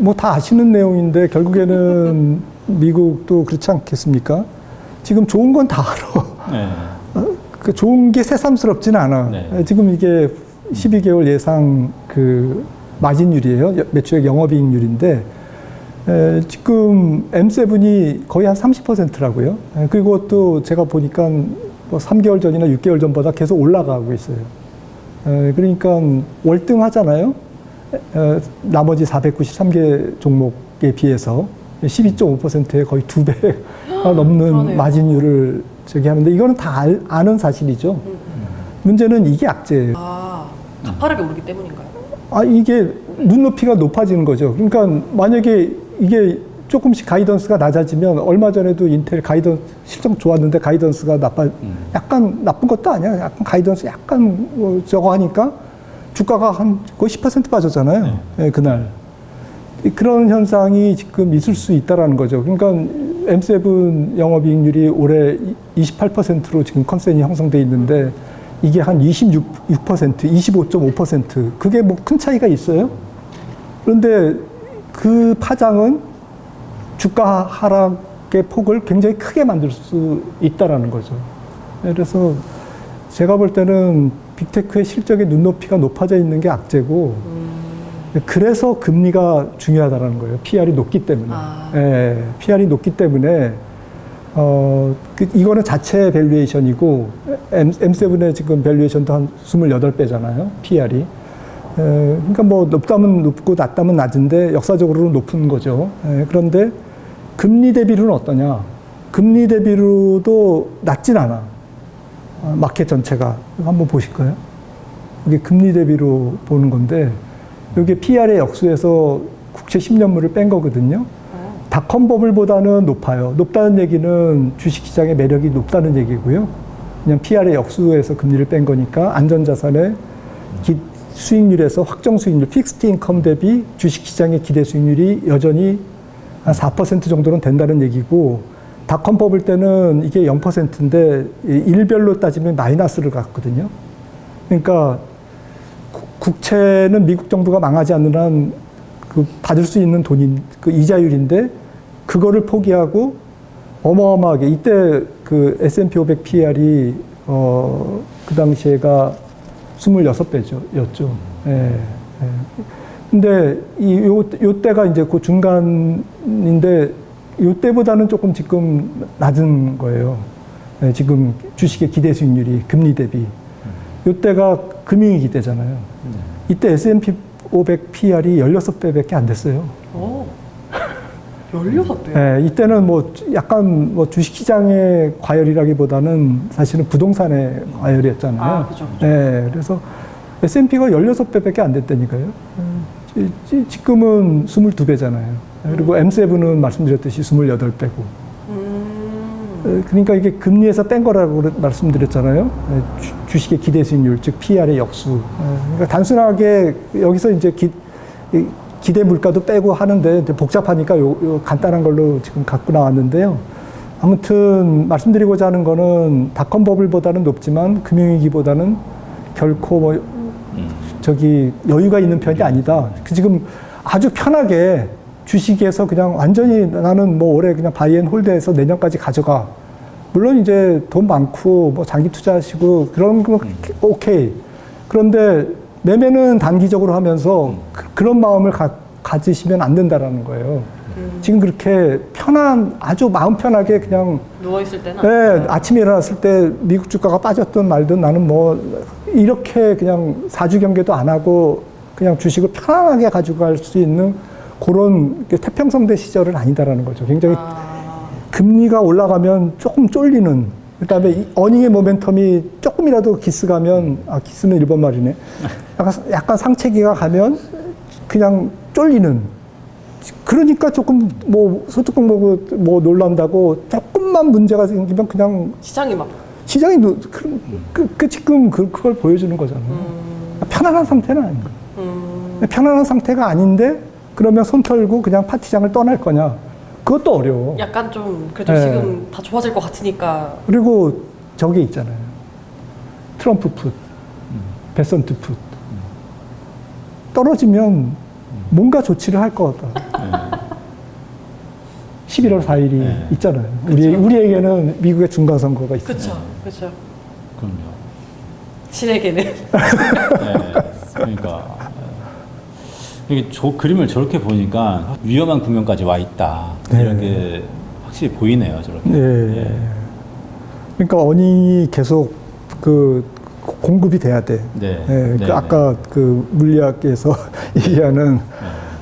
뭐 다 아시는 내용인데 결국에는 미국도 그렇지 않겠습니까? 지금 좋은 건 다 알아. 네. 그 좋은 게 새삼스럽지는 않아. 네. 지금 이게 12개월 예상 그 마진율이에요. 매출액 영업이익률인데 지금 M7이 거의 한 30%라고요. 그리고 또 제가 보니까 뭐 3개월 전이나 6개월 전보다 계속 올라가고 있어요. 그러니까 월등하잖아요. 나머지 493개 종목에 비해서 12.5%에 거의 2배가 넘는 그러네요. 마진율을 하는데 이거는 다 아는 사실이죠. 문제는 이게 악재예요. 가파르게 오르기 때문인가요? 이게 눈높이가 높아지는 거죠. 그러니까 만약에 이게 조금씩 가이던스가 낮아지면 얼마 전에도 인텔 실적 좋았는데 가이던스가 약간 나쁜 것도 아니야. 약간 가이던스 약간 뭐 저거 하니까 주가가 한 거의 10% 빠졌잖아요. 네, 그날. 그런 현상이 지금 있을 수 있다라는 거죠. 그러니까 M7 영업이익률이 올해 28%로 지금 컨센이 형성돼 있는데 이게 한 26%, 25.5% 그게 뭐 큰 차이가 있어요? 그런데 그 파장은 주가 하락의 폭을 굉장히 크게 만들 수 있다라는 거죠. 그래서 제가 볼 때는 빅테크의 실적의 눈높이가 높아져 있는 게 악재고 그래서 금리가 중요하다는 거예요. PR이 높기 때문에. 예, PR이 높기 때문에 이거는 자체 밸류에이션이고 M7의 지금 밸류에이션도 한 28배잖아요. PR이. 그러니까 뭐 높다면 높고 낮다면 낮은데 역사적으로는 높은 거죠. 그런데 금리 대비로는 어떠냐? 금리 대비로도 낮진 않아. 마켓 전체가. 이거 한번 보실까요? 이게 금리 대비로 보는 건데 이게 PR의 역수에서 국채 10년물을 뺀 거거든요. 닷컴 버블보다는 높아요. 높다는 얘기는 주식시장의 매력이 높다는 얘기고요. 그냥 PR의 역수에서 금리를 뺀 거니까 안전자산의 수익률에서 확정 수익률, 픽스트 인컴 대비 주식시장의 기대 수익률이 여전히 한 4% 정도는 된다는 얘기고 닷컴 버블 때는 이게 0%인데 일별로 따지면 마이너스를 갔거든요. 그러니까 국채는 미국 정부가 망하지 않는 한 받을 수 있는 돈인 그 이자율인데 그거를 포기하고 어마어마하게 이때 그 S&P 500 PR이 그 당시에가 26배죠. 였죠. 예. 근데 요 때가 이제 그 중간인데 요 때보다는 조금 지금 낮은 거예요. 예, 지금 주식의 기대 수익률이 금리 대비. 요 때가 금융위기 때잖아요. 이때 S&P 500 PR이 16배밖에 안 됐어요. 16배요? 예, 이때는 뭐 약간 뭐 주식시장의 과열이라기보다는 사실은 부동산의 과열이었잖아요. 그죠. 예, 그래서 S&P가 16배밖에 안 됐다니까요. 지금은 22배잖아요. 그리고 M7은 말씀드렸듯이 28배고. 그러니까 이게 금리에서 뺀 거라고 말씀드렸잖아요. 주식의 기대 수익률, 즉 PR의 역수. 그러니까 단순하게 여기서 이제 기대 물가도 빼고 하는데 복잡하니까 요 간단한 걸로 지금 갖고 나왔는데요. 아무튼 말씀드리고자 하는 거는 닷컴 버블보다는 높지만 금융위기보다는 결코 뭐 저기 여유가 있는 편이 아니다. 지금 아주 편하게 주식에서 그냥 완전히 나는 뭐 올해 그냥 바이앤홀드해서 내년까지 가져가. 물론 이제 돈 많고 뭐 장기 투자하시고 그런 거 오케이. 그런데 매매는 단기적으로 하면서 그런 마음을 가지시면 안 된다라는 거예요. 지금 그렇게 아주 마음 편하게 그냥 누워있을 때는 네, 아침에 일어났을 때 미국 주가가 빠졌든 말든 나는 뭐 이렇게 그냥 사주 경계도 안 하고 그냥 주식을 편안하게 가지고 갈 수 있는 그런 태평성대 시절은 아니다라는 거죠. 굉장히 금리가 올라가면 조금 쫄리는, 그다음에 이 어닝의 모멘텀이 조금이라도 기스가면, 기스는 일본 말이네. 약간 상체기가 가면 그냥 쫄리는. 그러니까 조금 뭐 소뚜껑 보고 뭐 놀란다고 조금만 문제가 생기면 그냥 시장이 지금 그걸 보여주는 거잖아요. 편안한 상태는 아닌 거예요. 편안한 상태가 아닌데 그러면 손 털고 그냥 파티장을 떠날 거냐? 그것도 어려워. 약간 좀 그래도 네. 지금 다 좋아질 것 같으니까. 그리고 저게 있잖아요. 트럼프 풋, 베선트 풋. 떨어지면 뭔가 조치를 할 것 같다. 11월 4일이 네. 있잖아요. 그쵸. 우리에게는 미국의 중간선거가 있어요. 그렇죠. 그럼요. 신에게는. 네. 그러니까 이게 그림을 저렇게 보니까 위험한 국면까지 와 있다. 네. 이런 게 확실히 보이네요. 저렇게. 네. 그러니까 어닝이 계속 공급이 돼야 돼. 네. 네, 네. 아까 물리학에서 얘기하는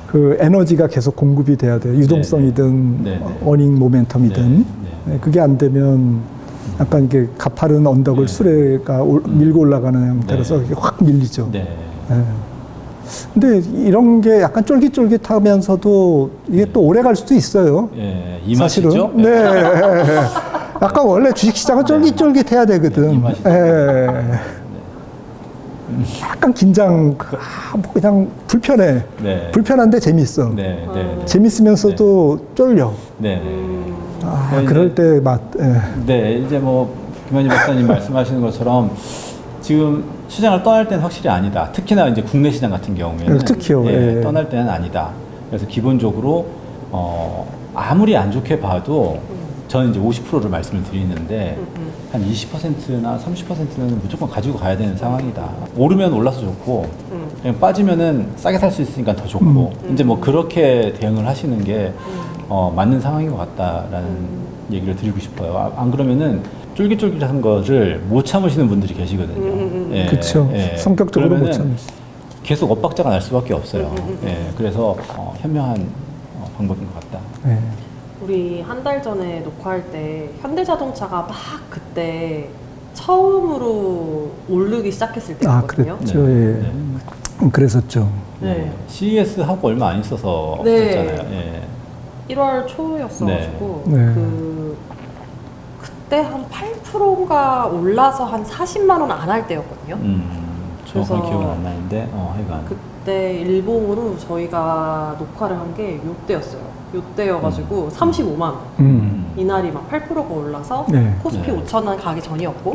그 에너지가 계속 공급이 돼야 돼. 유동성이든 네. 어닝 모멘텀이든. 네. 네, 그게 안 되면 약간 이게 가파른 언덕을 네. 수레가 밀고 올라가는 형태라서 네. 이게 확 밀리죠. 네. 네. 근데 이런 게 약간 쫄깃쫄깃하면서도 이게 또 오래 갈 수도 있어요. 예, 이 맛이죠? 네. 약간 원래 주식시장은 쫄깃쫄깃해야 되거든. 이 맛이죠. 약간 긴장, 뭐 그냥 불편해. 네. 불편한데 재밌어. 네. 네. 재밌으면서도 쫄려. 네. 그럴 때 맛. 네, 이제 뭐 김한희 박사님 말씀하시는 것처럼 지금 시장을 떠날 때는 확실히 아니다. 특히나 이제 국내 시장 같은 경우에는 특히요. 예. 떠날 때는 아니다. 그래서 기본적으로 아무리 안 좋게 봐도 저는 이제 50%를 말씀을 드리는데 한 20%나 30%는 무조건 가지고 가야 되는 상황이다. 오르면 올라서 좋고 그냥 빠지면은 싸게 살 수 있으니까 더 좋고 이제 뭐 그렇게 대응을 하시는 게 맞는 상황인 것 같다라는 얘기를 드리고 싶어요. 안 그러면은 쫄깃쫄깃한 거를 못 참으시는 분들이 계시거든요. 예, 그렇죠. 예. 성격적으로 못 그러면은 참으시. 계속 엇박자가 날 수밖에 없어요. 예, 그래서 현명한 방법인 것 같다. 네. 우리 한 달 전에 녹화할 때 현대자동차가 막 그때 처음으로 오르기 시작했을 때였거든요. 그랬죠. 네. 예. 그랬었죠. 네. CES 하고 얼마 안 있어서 네. 그랬잖아요. 예. 1월 초였어가지고 네. 그때 한 8%가 올라서 한 40만 원 안 할 때였거든요. 정확한 그래서 기억은 안 나는데 하여간 그때 일본으로 저희가 녹화를 한 게 요때였어요. 요때여가지고 35만 원. 이날이 막 8%가 올라서 네. 코스피 네. 5,000원 가기 전이었고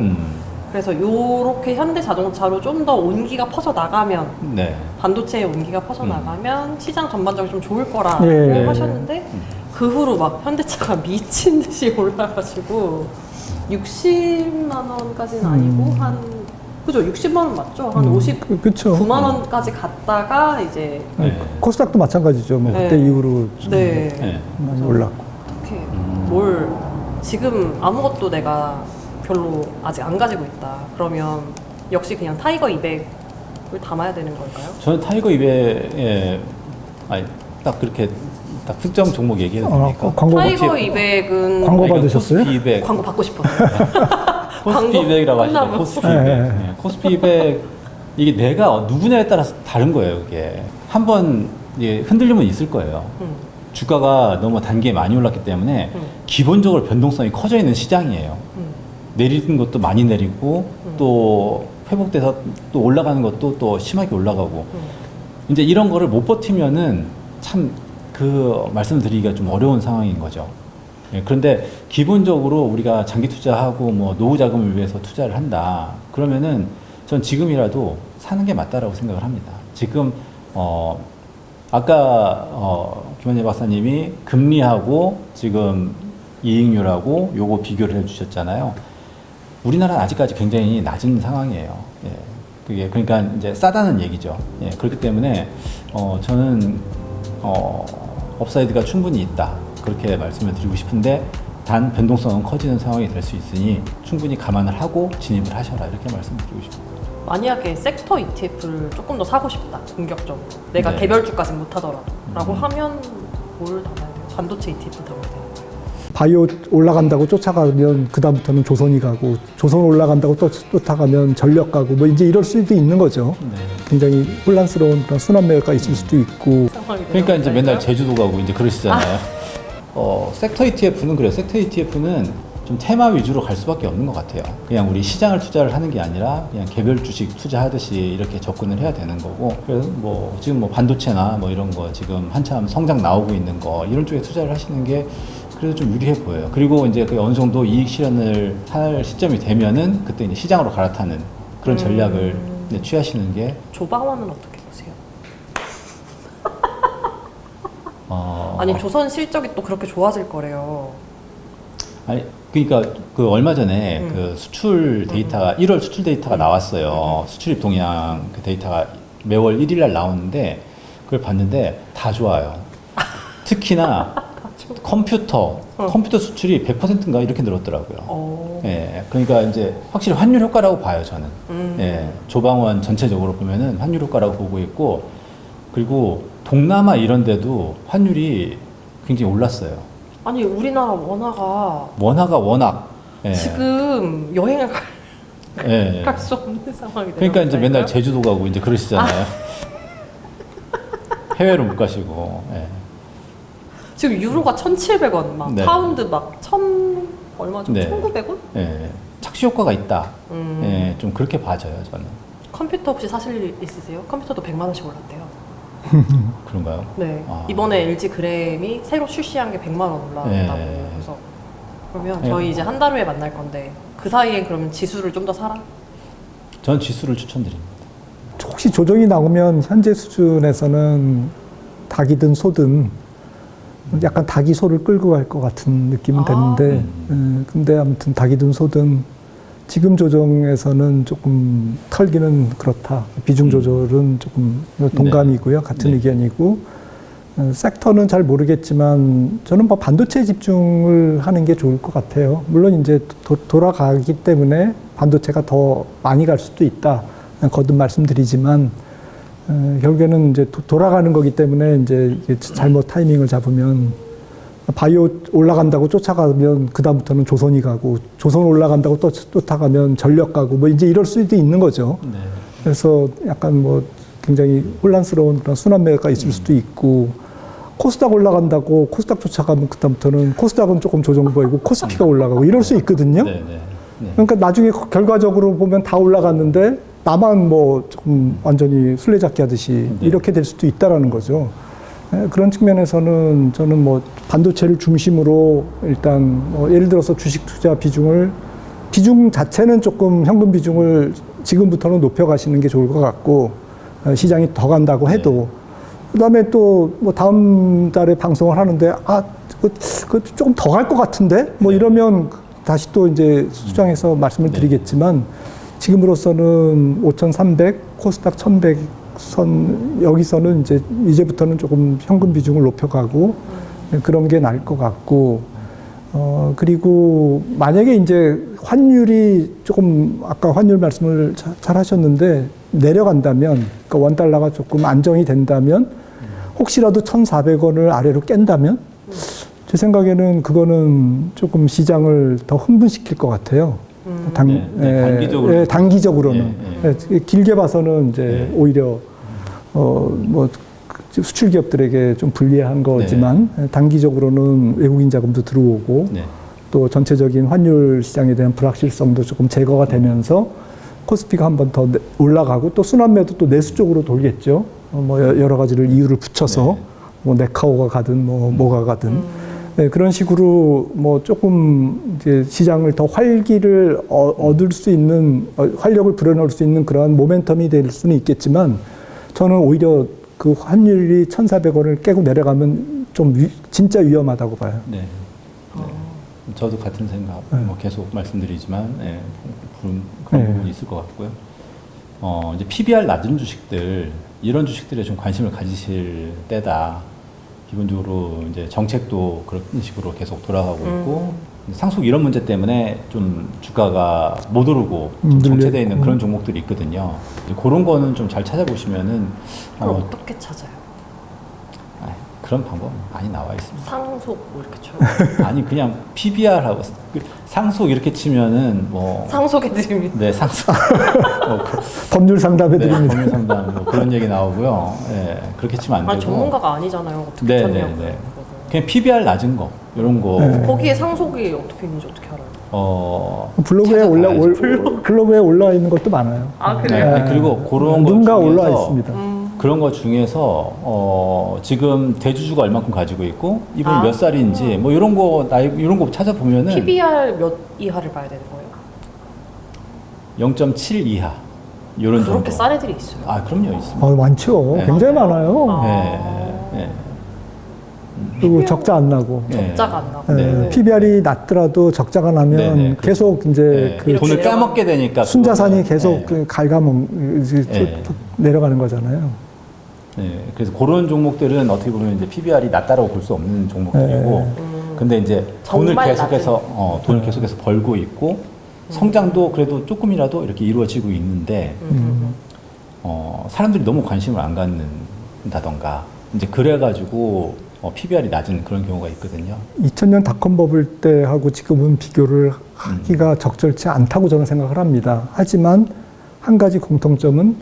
그래서 그래서 요렇게 현대자동차로 좀 더 온기가 퍼져나가면 네. 반도체의 온기가 퍼져나가면 시장 전반적으로 좀 좋을 거라고 네. 하셨는데 그 후로 막 현대차가 미친 듯이 올라가지고 60만 원까지는 아니고 그죠? 60만 원 맞죠? 한 59만 그쵸. 원까지 갔다가 이제 네. 코스닥도 마찬가지죠. 뭐 네. 그때 이후로 좀 네. 네. 많이 올랐고. 이렇게 뭘 지금 아무것도 내가 별로 아직 안 가지고 있다. 그러면 역시 그냥 타이거 200을 담아야 되는 걸까요? 저는 타이거 200에 딱 그렇게 딱 특정 종목 얘기해도 됩니까? 광고 타이거 어떻게- 200은 광고 받으셨어요? 코스피 200. 광고 받고 싶어요. 코스피 200이라고 하시죠. 끝나면. 코스피 네. 200. 네. 코스피 이게 내가 누구냐에 따라서 다른 거예요. 이게 한번 흔들림은 있을 거예요. 주가가 너무 단기에 많이 올랐기 때문에 기본적으로 변동성이 커져 있는 시장이에요. 내리는 것도 많이 내리고 또 회복돼서 또 올라가는 것도 또 심하게 올라가고 이제 이런 거를 못 버티면은 참 그 말씀드리기가 좀 어려운 상황인 거죠. 예, 그런데 기본적으로 우리가 장기 투자하고 뭐 노후 자금을 위해서 투자를 한다. 그러면은 전 지금이라도 사는 게 맞다라고 생각을 합니다. 지금 아까 김원재 박사님이 금리하고 지금 이익률하고 요거 비교를 해주셨잖아요. 우리나라는 아직까지 굉장히 낮은 상황이에요. 예, 그게 그러니까 이제 싸다는 얘기죠. 예, 그렇기 때문에 저는 업사이드가 충분히 있다. 그렇게 말씀을 드리고 싶은데 단 변동성은 커지는 상황이 될 수 있으니 충분히 감안을 하고 진입을 하셔라. 이렇게 말씀드리고 싶습니다. 만약에 섹터 ETF를 조금 더 사고 싶다. 공격적으로. 내가 네. 개별주까지 못하더라도. 라고 하면 뭘 담아야 돼요? 반도체 ETF 담아야 돼요? 바이오 올라간다고 쫓아가면 그다음부터는 조선이 가고 조선 올라간다고 또 쫓아가면 전력 가고 뭐 이제 이럴 수도 있는 거죠. 네. 굉장히 혼란스러운 그런 순환매가 있을 수도 있고 상황이 그러니까 이제 되는 맨날 건가요? 제주도 가고 이제 그러시잖아요. 섹터 ETF는 그래요. 섹터 ETF는 좀 테마 위주로 갈 수밖에 없는 것 같아요. 그냥 우리 시장을 투자를 하는 게 아니라 그냥 개별 주식 투자하듯이 이렇게 접근을 해야 되는 거고. 그래서 뭐 지금 뭐 반도체나 뭐 이런 거 지금 한참 성장 나오고 있는 거 이런 쪽에 투자를 하시는 게 그래도 좀 유리해 보여요. 그리고 이제 그 어느 정도 이익 실현을 할 시점이 되면은 그때 이제 시장으로 갈아타는 그런 전략을 이제 취하시는 게 조방원은 어떻게 보세요? 아니 조선 실적이 또 그렇게 좋아질 거래요. 아니 그러니까 그 얼마 전에 그 수출 데이터가 1월 수출 데이터가 나왔어요. 수출입 동향 그 데이터가 매월 1일 날 나오는데 그걸 봤는데 다 좋아요. 특히나 컴퓨터 수출이 100%인가 이렇게 늘었더라고요. 예, 그러니까 이제 확실히 환율 효과라고 봐요, 저는. 예, 조방원 전체적으로 보면은 환율 효과라고 보고 있고, 그리고 동남아 이런 데도 환율이 굉장히 올랐어요. 아니 우리나라 원화가 원화가 워낙 예, 지금 여행을 예. 갈 수 없는 상황이 그러니까 이제 되는 맨날 거니까요? 제주도 가고 이제 그러시잖아요. 해외로 못 가시고. 예. 지금 유로가 1,700원, 막 네. 파운드 막 1,000 얼마죠? 네. 1,900원? 예. 착시 효과가 있다. 예, 좀 그렇게 봐져요, 저는. 컴퓨터 혹시 사실 일 있으세요? 컴퓨터도 100만 원씩 올랐대요. 그런가요? 네. 아. 이번에 LG 그램이 새로 출시한 게 100만 원 올랐다고. 네. 그래서 그러면 네. 저희 이제 한 달 후에 만날 건데 그 사이엔 그러면 지수를 좀 더 사라? 전 지수를 추천드립니다. 혹시 조정이 나오면 현재 수준에서는 닭이든 소든 약간 닭이 소를 끌고 갈 것 같은 느낌은 되는데 근데 아무튼 닭이든 소든 지금 조정에서는 조금 털기는 그렇다. 비중 조절은 조금 동감이고요. 같은 네. 의견이고 섹터는 잘 모르겠지만 저는 뭐 반도체에 집중을 하는 게 좋을 것 같아요. 물론 이제 돌아가기 때문에 반도체가 더 많이 갈 수도 있다. 거듭 말씀드리지만 결국에는 이제 돌아가는 거기 때문에 이제 이게 잘못 타이밍을 잡으면 바이오 올라간다고 쫓아가면 그다음부터는 조선이 가고 조선 올라간다고 또 쫓아가면 전력 가고 뭐 이제 이럴 수도 있는 거죠. 네. 그래서 약간 뭐 굉장히 혼란스러운 그런 순환매가 있을 수도 있고 코스닥 올라간다고 코스닥 쫓아가면 그다음부터는 코스닥은 조금 조정 보이고 코스피가 올라가고 이럴 수 있거든요. 네, 네, 네. 그러니까 나중에 결과적으로 보면 다 올라갔는데 나만 뭐 조금 완전히 술래잡기 하듯이 네. 이렇게 될 수도 있다라는 거죠. 그런 측면에서는 저는 뭐 반도체를 중심으로 일단 뭐 예를 들어서 주식 투자 비중 자체는 조금 현금 비중을 지금부터는 높여가시는 게 좋을 것 같고 시장이 더 간다고 해도 그다음에 또 뭐 다음 달에 방송을 하는데 그 조금 더 갈 것 같은데 뭐 이러면 다시 또 이제 수정해서 말씀을 드리겠지만 지금으로서는 5,300 코스닥 1,100 선 여기서는 이제부터는 조금 현금 비중을 높여가고 그런 게 나을 것 같고 그리고 만약에 이제 환율이 조금 아까 환율 말씀을 잘 하셨는데 내려간다면 그러니까 원달러가 조금 안정이 된다면 혹시라도 1,400원을 아래로 깬다면 제 생각에는 그거는 조금 시장을 더 흥분시킬 것 같아요. 단기적으로. 단기적으로는. 예. 길게 봐서는 이제 예. 오히려 뭐 수출 기업들에게 좀 불리한 거지만 단기적으로는 외국인 자금도 들어오고 네. 또 전체적인 환율 시장에 대한 불확실성도 조금 제거가 되면서 코스피가 한 번 더 올라가고 또 순환매도 또 내수 쪽으로 돌겠죠. 뭐 여러 가지를 이유를 붙여서 네. 뭐 네카오가 가든 뭐가 가든 네, 그런 식으로 뭐 조금 이제 시장을 더 활기를 얻을 수 있는 활력을 불어넣을 수 있는 그러한 모멘텀이 될 수는 있겠지만 저는 오히려 그 환율이 1,400원을 깨고 내려가면 좀 진짜 위험하다고 봐요. 네. 네. 저도 같은 생각 뭐 계속 말씀드리지만 그런 부분이 있을 것 같고요. 이제 PBR 낮은 주식들 이런 주식들에 좀 관심을 가지실 때다. 기본적으로 이제 정책도 그런 식으로 계속 돌아가고 있고 상속 이런 문제 때문에 좀 주가가 못 오르고 좀 정체되어 있는 그런 종목들이 있거든요. 이제 그런 거는 좀 잘 찾아보시면은 그럼 어떻게 찾아요? 그런 방법 많이 나와 있습니다. 상속 뭐 이렇게 쳐요? 아니 그냥 PBR하고 상속 이렇게 치면은 뭐 상속해드립니다. 네 상속 법률 상담해 네, 드립니다. 법률 상담 뭐 그런 얘기 나오고요. 네, 그렇게 치면 안 되고. 아니 전문가가 아니잖아요. 어떻게 네, 찾냐고. 네, 네. 그냥 PBR 낮은 거 이런 거. 네. 거기에 상속이 어떻게 있는지 어떻게 알아요? 블로그에 올라와 있는 것도 많아요. 아 네, 그래요? 그리고 그런 거 누군가 중에서 올라와 있습니다. 그런 거 중에서 지금 대주주가 얼마큼 가지고 있고 이분이 아. 몇 살인지 뭐 이런 거 나이 이런 거 찾아보면은 PBR 몇 이하를 봐야 되는 거예요? 0.7 이하 이런 정도. 그렇게 싼 애들이 있어요. 아 그럼요 있습니다. 많죠. 네. 굉장히 많아요. 아. 네, 네. 그리고 적자 안 나고. 네. 적자가 안 나고. 네, 네. PBR이 낮더라도 적자가 나면 네, 네, 그렇죠. 계속 이제 네, 그 돈을 까먹게 되니까 순자산이 그거는, 계속 네. 그 네. 내려가는 거잖아요. 네, 그래서 그런 종목들은 어떻게 보면 이제 PBR이 낮다라고 볼 수 없는 종목들이고, 근데 이제 돈을 정말 계속해서 돈을 계속해서 벌고 있고 성장도 그래도 조금이라도 이렇게 이루어지고 있는데 사람들이 너무 관심을 안 갖는다던가 이제 그래가지고 PBR이 낮은 그런 경우가 있거든요. 2000년 닷컴 버블 때하고 지금은 비교를 하기가 적절치 않다고 저는 생각을 합니다. 하지만 한 가지 공통점은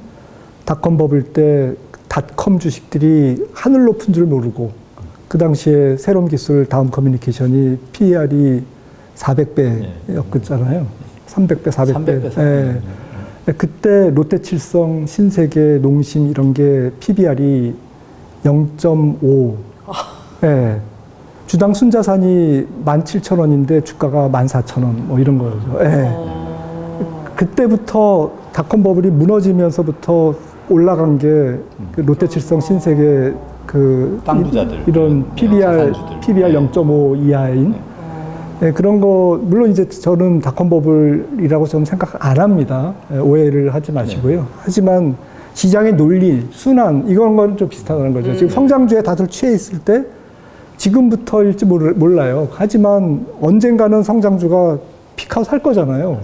닷컴 버블 때 닷컴 주식들이 하늘 높은 줄 모르고 그 당시에 새로운 기술 다음 커뮤니케이션이 PER이 400배였잖아요. 300배, 400배. 300배. 네. 그때 롯데칠성, 신세계, 농심 이런 게 PBR이 0.5. 네. 주당 순자산이 17,000원인데 주가가 14,000원 뭐 이런 거죠. 네. 그때부터 닷컴 버블이 무너지면서부터 올라간 게 그 롯데칠성, 신세계 그 빵 부자들 이런 PBR 네. 0.5 이하인 네, 그런 거 물론 이제 저는 닷컴 버블이라고 저는 생각 안 합니다. 오해를 하지 마시고요. 하지만 시장의 논리, 순환 이런 거는 좀 비슷하다는 거죠. 지금 성장주에 다들 취해 있을 때 지금부터일지 몰라요. 하지만 언젠가는 성장주가 피크아웃 할 거잖아요.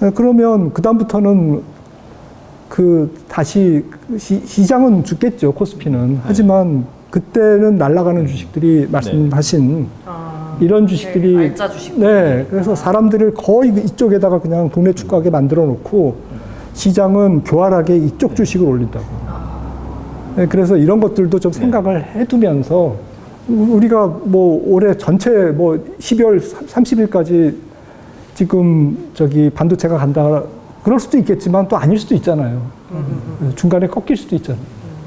네, 그러면 그 다음부터는 다시 시장은 죽겠죠, 코스피는. 하지만 그때는 날아가는 주식들이 말씀하신 이런 주식들이 네, 알짜 주식. 네, 그래서 사람들을 거의 이쪽에다가 그냥 동네 축구하게 만들어 놓고 시장은 교활하게 이쪽 주식을 올린다고. 네, 그래서 이런 것들도 좀 생각을 해두면서 우리가 뭐 올해 전체 뭐 12월 30일까지 지금 반도체가 간다. 그럴 수도 있겠지만 또 아닐 수도 있잖아요. 중간에 꺾일 수도 있잖아요.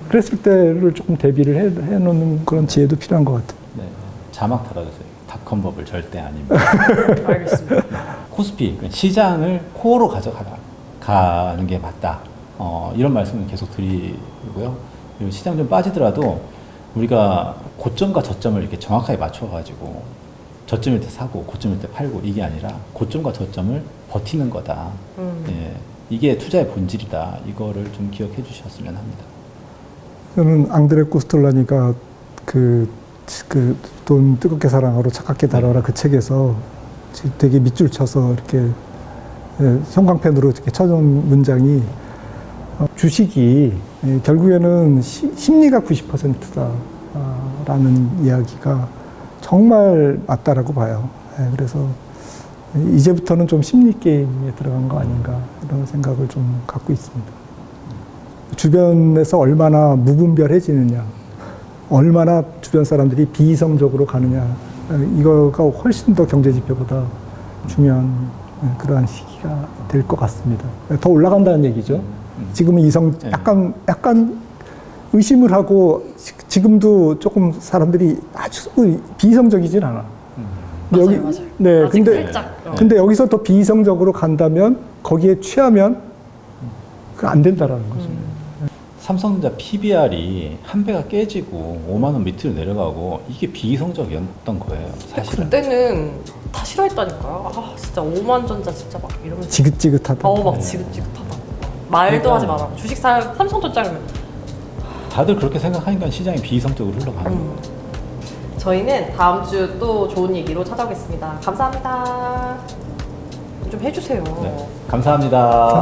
그랬을 때를 조금 대비를 해놓는 그런 지혜도 필요한 것 같아요. 네. 자막 달아주세요. 닷컴 버블 절대 아닙니다. 알겠습니다. 코스피 시장을 코어로 가져가는 게 맞다. 이런 말씀을 계속 드리고요. 그리고 시장 좀 빠지더라도 우리가 고점과 저점을 이렇게 정확하게 맞춰가지고 저점일 때 사고 고점일 때 팔고 이게 아니라 고점과 저점을 버티는 거다. 예, 이게 투자의 본질이다. 이거를 좀 기억해 주셨으면 합니다. 저는 앙드레 코스톨라니가 돈 뜨겁게 사랑하러 차갑게 다뤄라 그 책에서 되게 밑줄 쳐서 이렇게 형광펜으로 이렇게 쳐놓은 문장이 주식이 결국에는 심리가 90%다라는 이야기가 정말 맞다라고 봐요. 그래서 이제부터는 좀 심리 게임에 들어간 거 아닌가 이런 생각을 좀 갖고 있습니다. 주변에서 얼마나 무분별해지느냐, 얼마나 주변 사람들이 비이성적으로 가느냐, 이거가 훨씬 더 경제 지표보다 중요한 그러한 시기가 될 것 같습니다. 더 올라간다는 얘기죠. 지금은 약간 의심을 하고 지금도 조금 사람들이 아주 비이성적이진 않아. 맞아요, 맞아요. 네, 아직 살짝. 근데 여기서 더 비이성적으로 간다면 거기에 취하면 그 안 된다라는 거죠. 삼성전자 PBR이 한 배가 깨지고 5만 원 밑으로 내려가고 이게 비이성적이었던 거예요. 사실은. 그때는 다 싫어했다니까요. 아 진짜 오만전자 진짜 막 이러면서 지긋지긋하다. 막 지긋지긋하다. 말도 하지 마라. 주식 삼성전자면 다들 그렇게 생각하니까 시장이 비이성적으로 흘러가는 거예요. 저희는 다음 주 또 좋은 얘기로 찾아오겠습니다. 감사합니다. 좀 해주세요. 네. 감사합니다.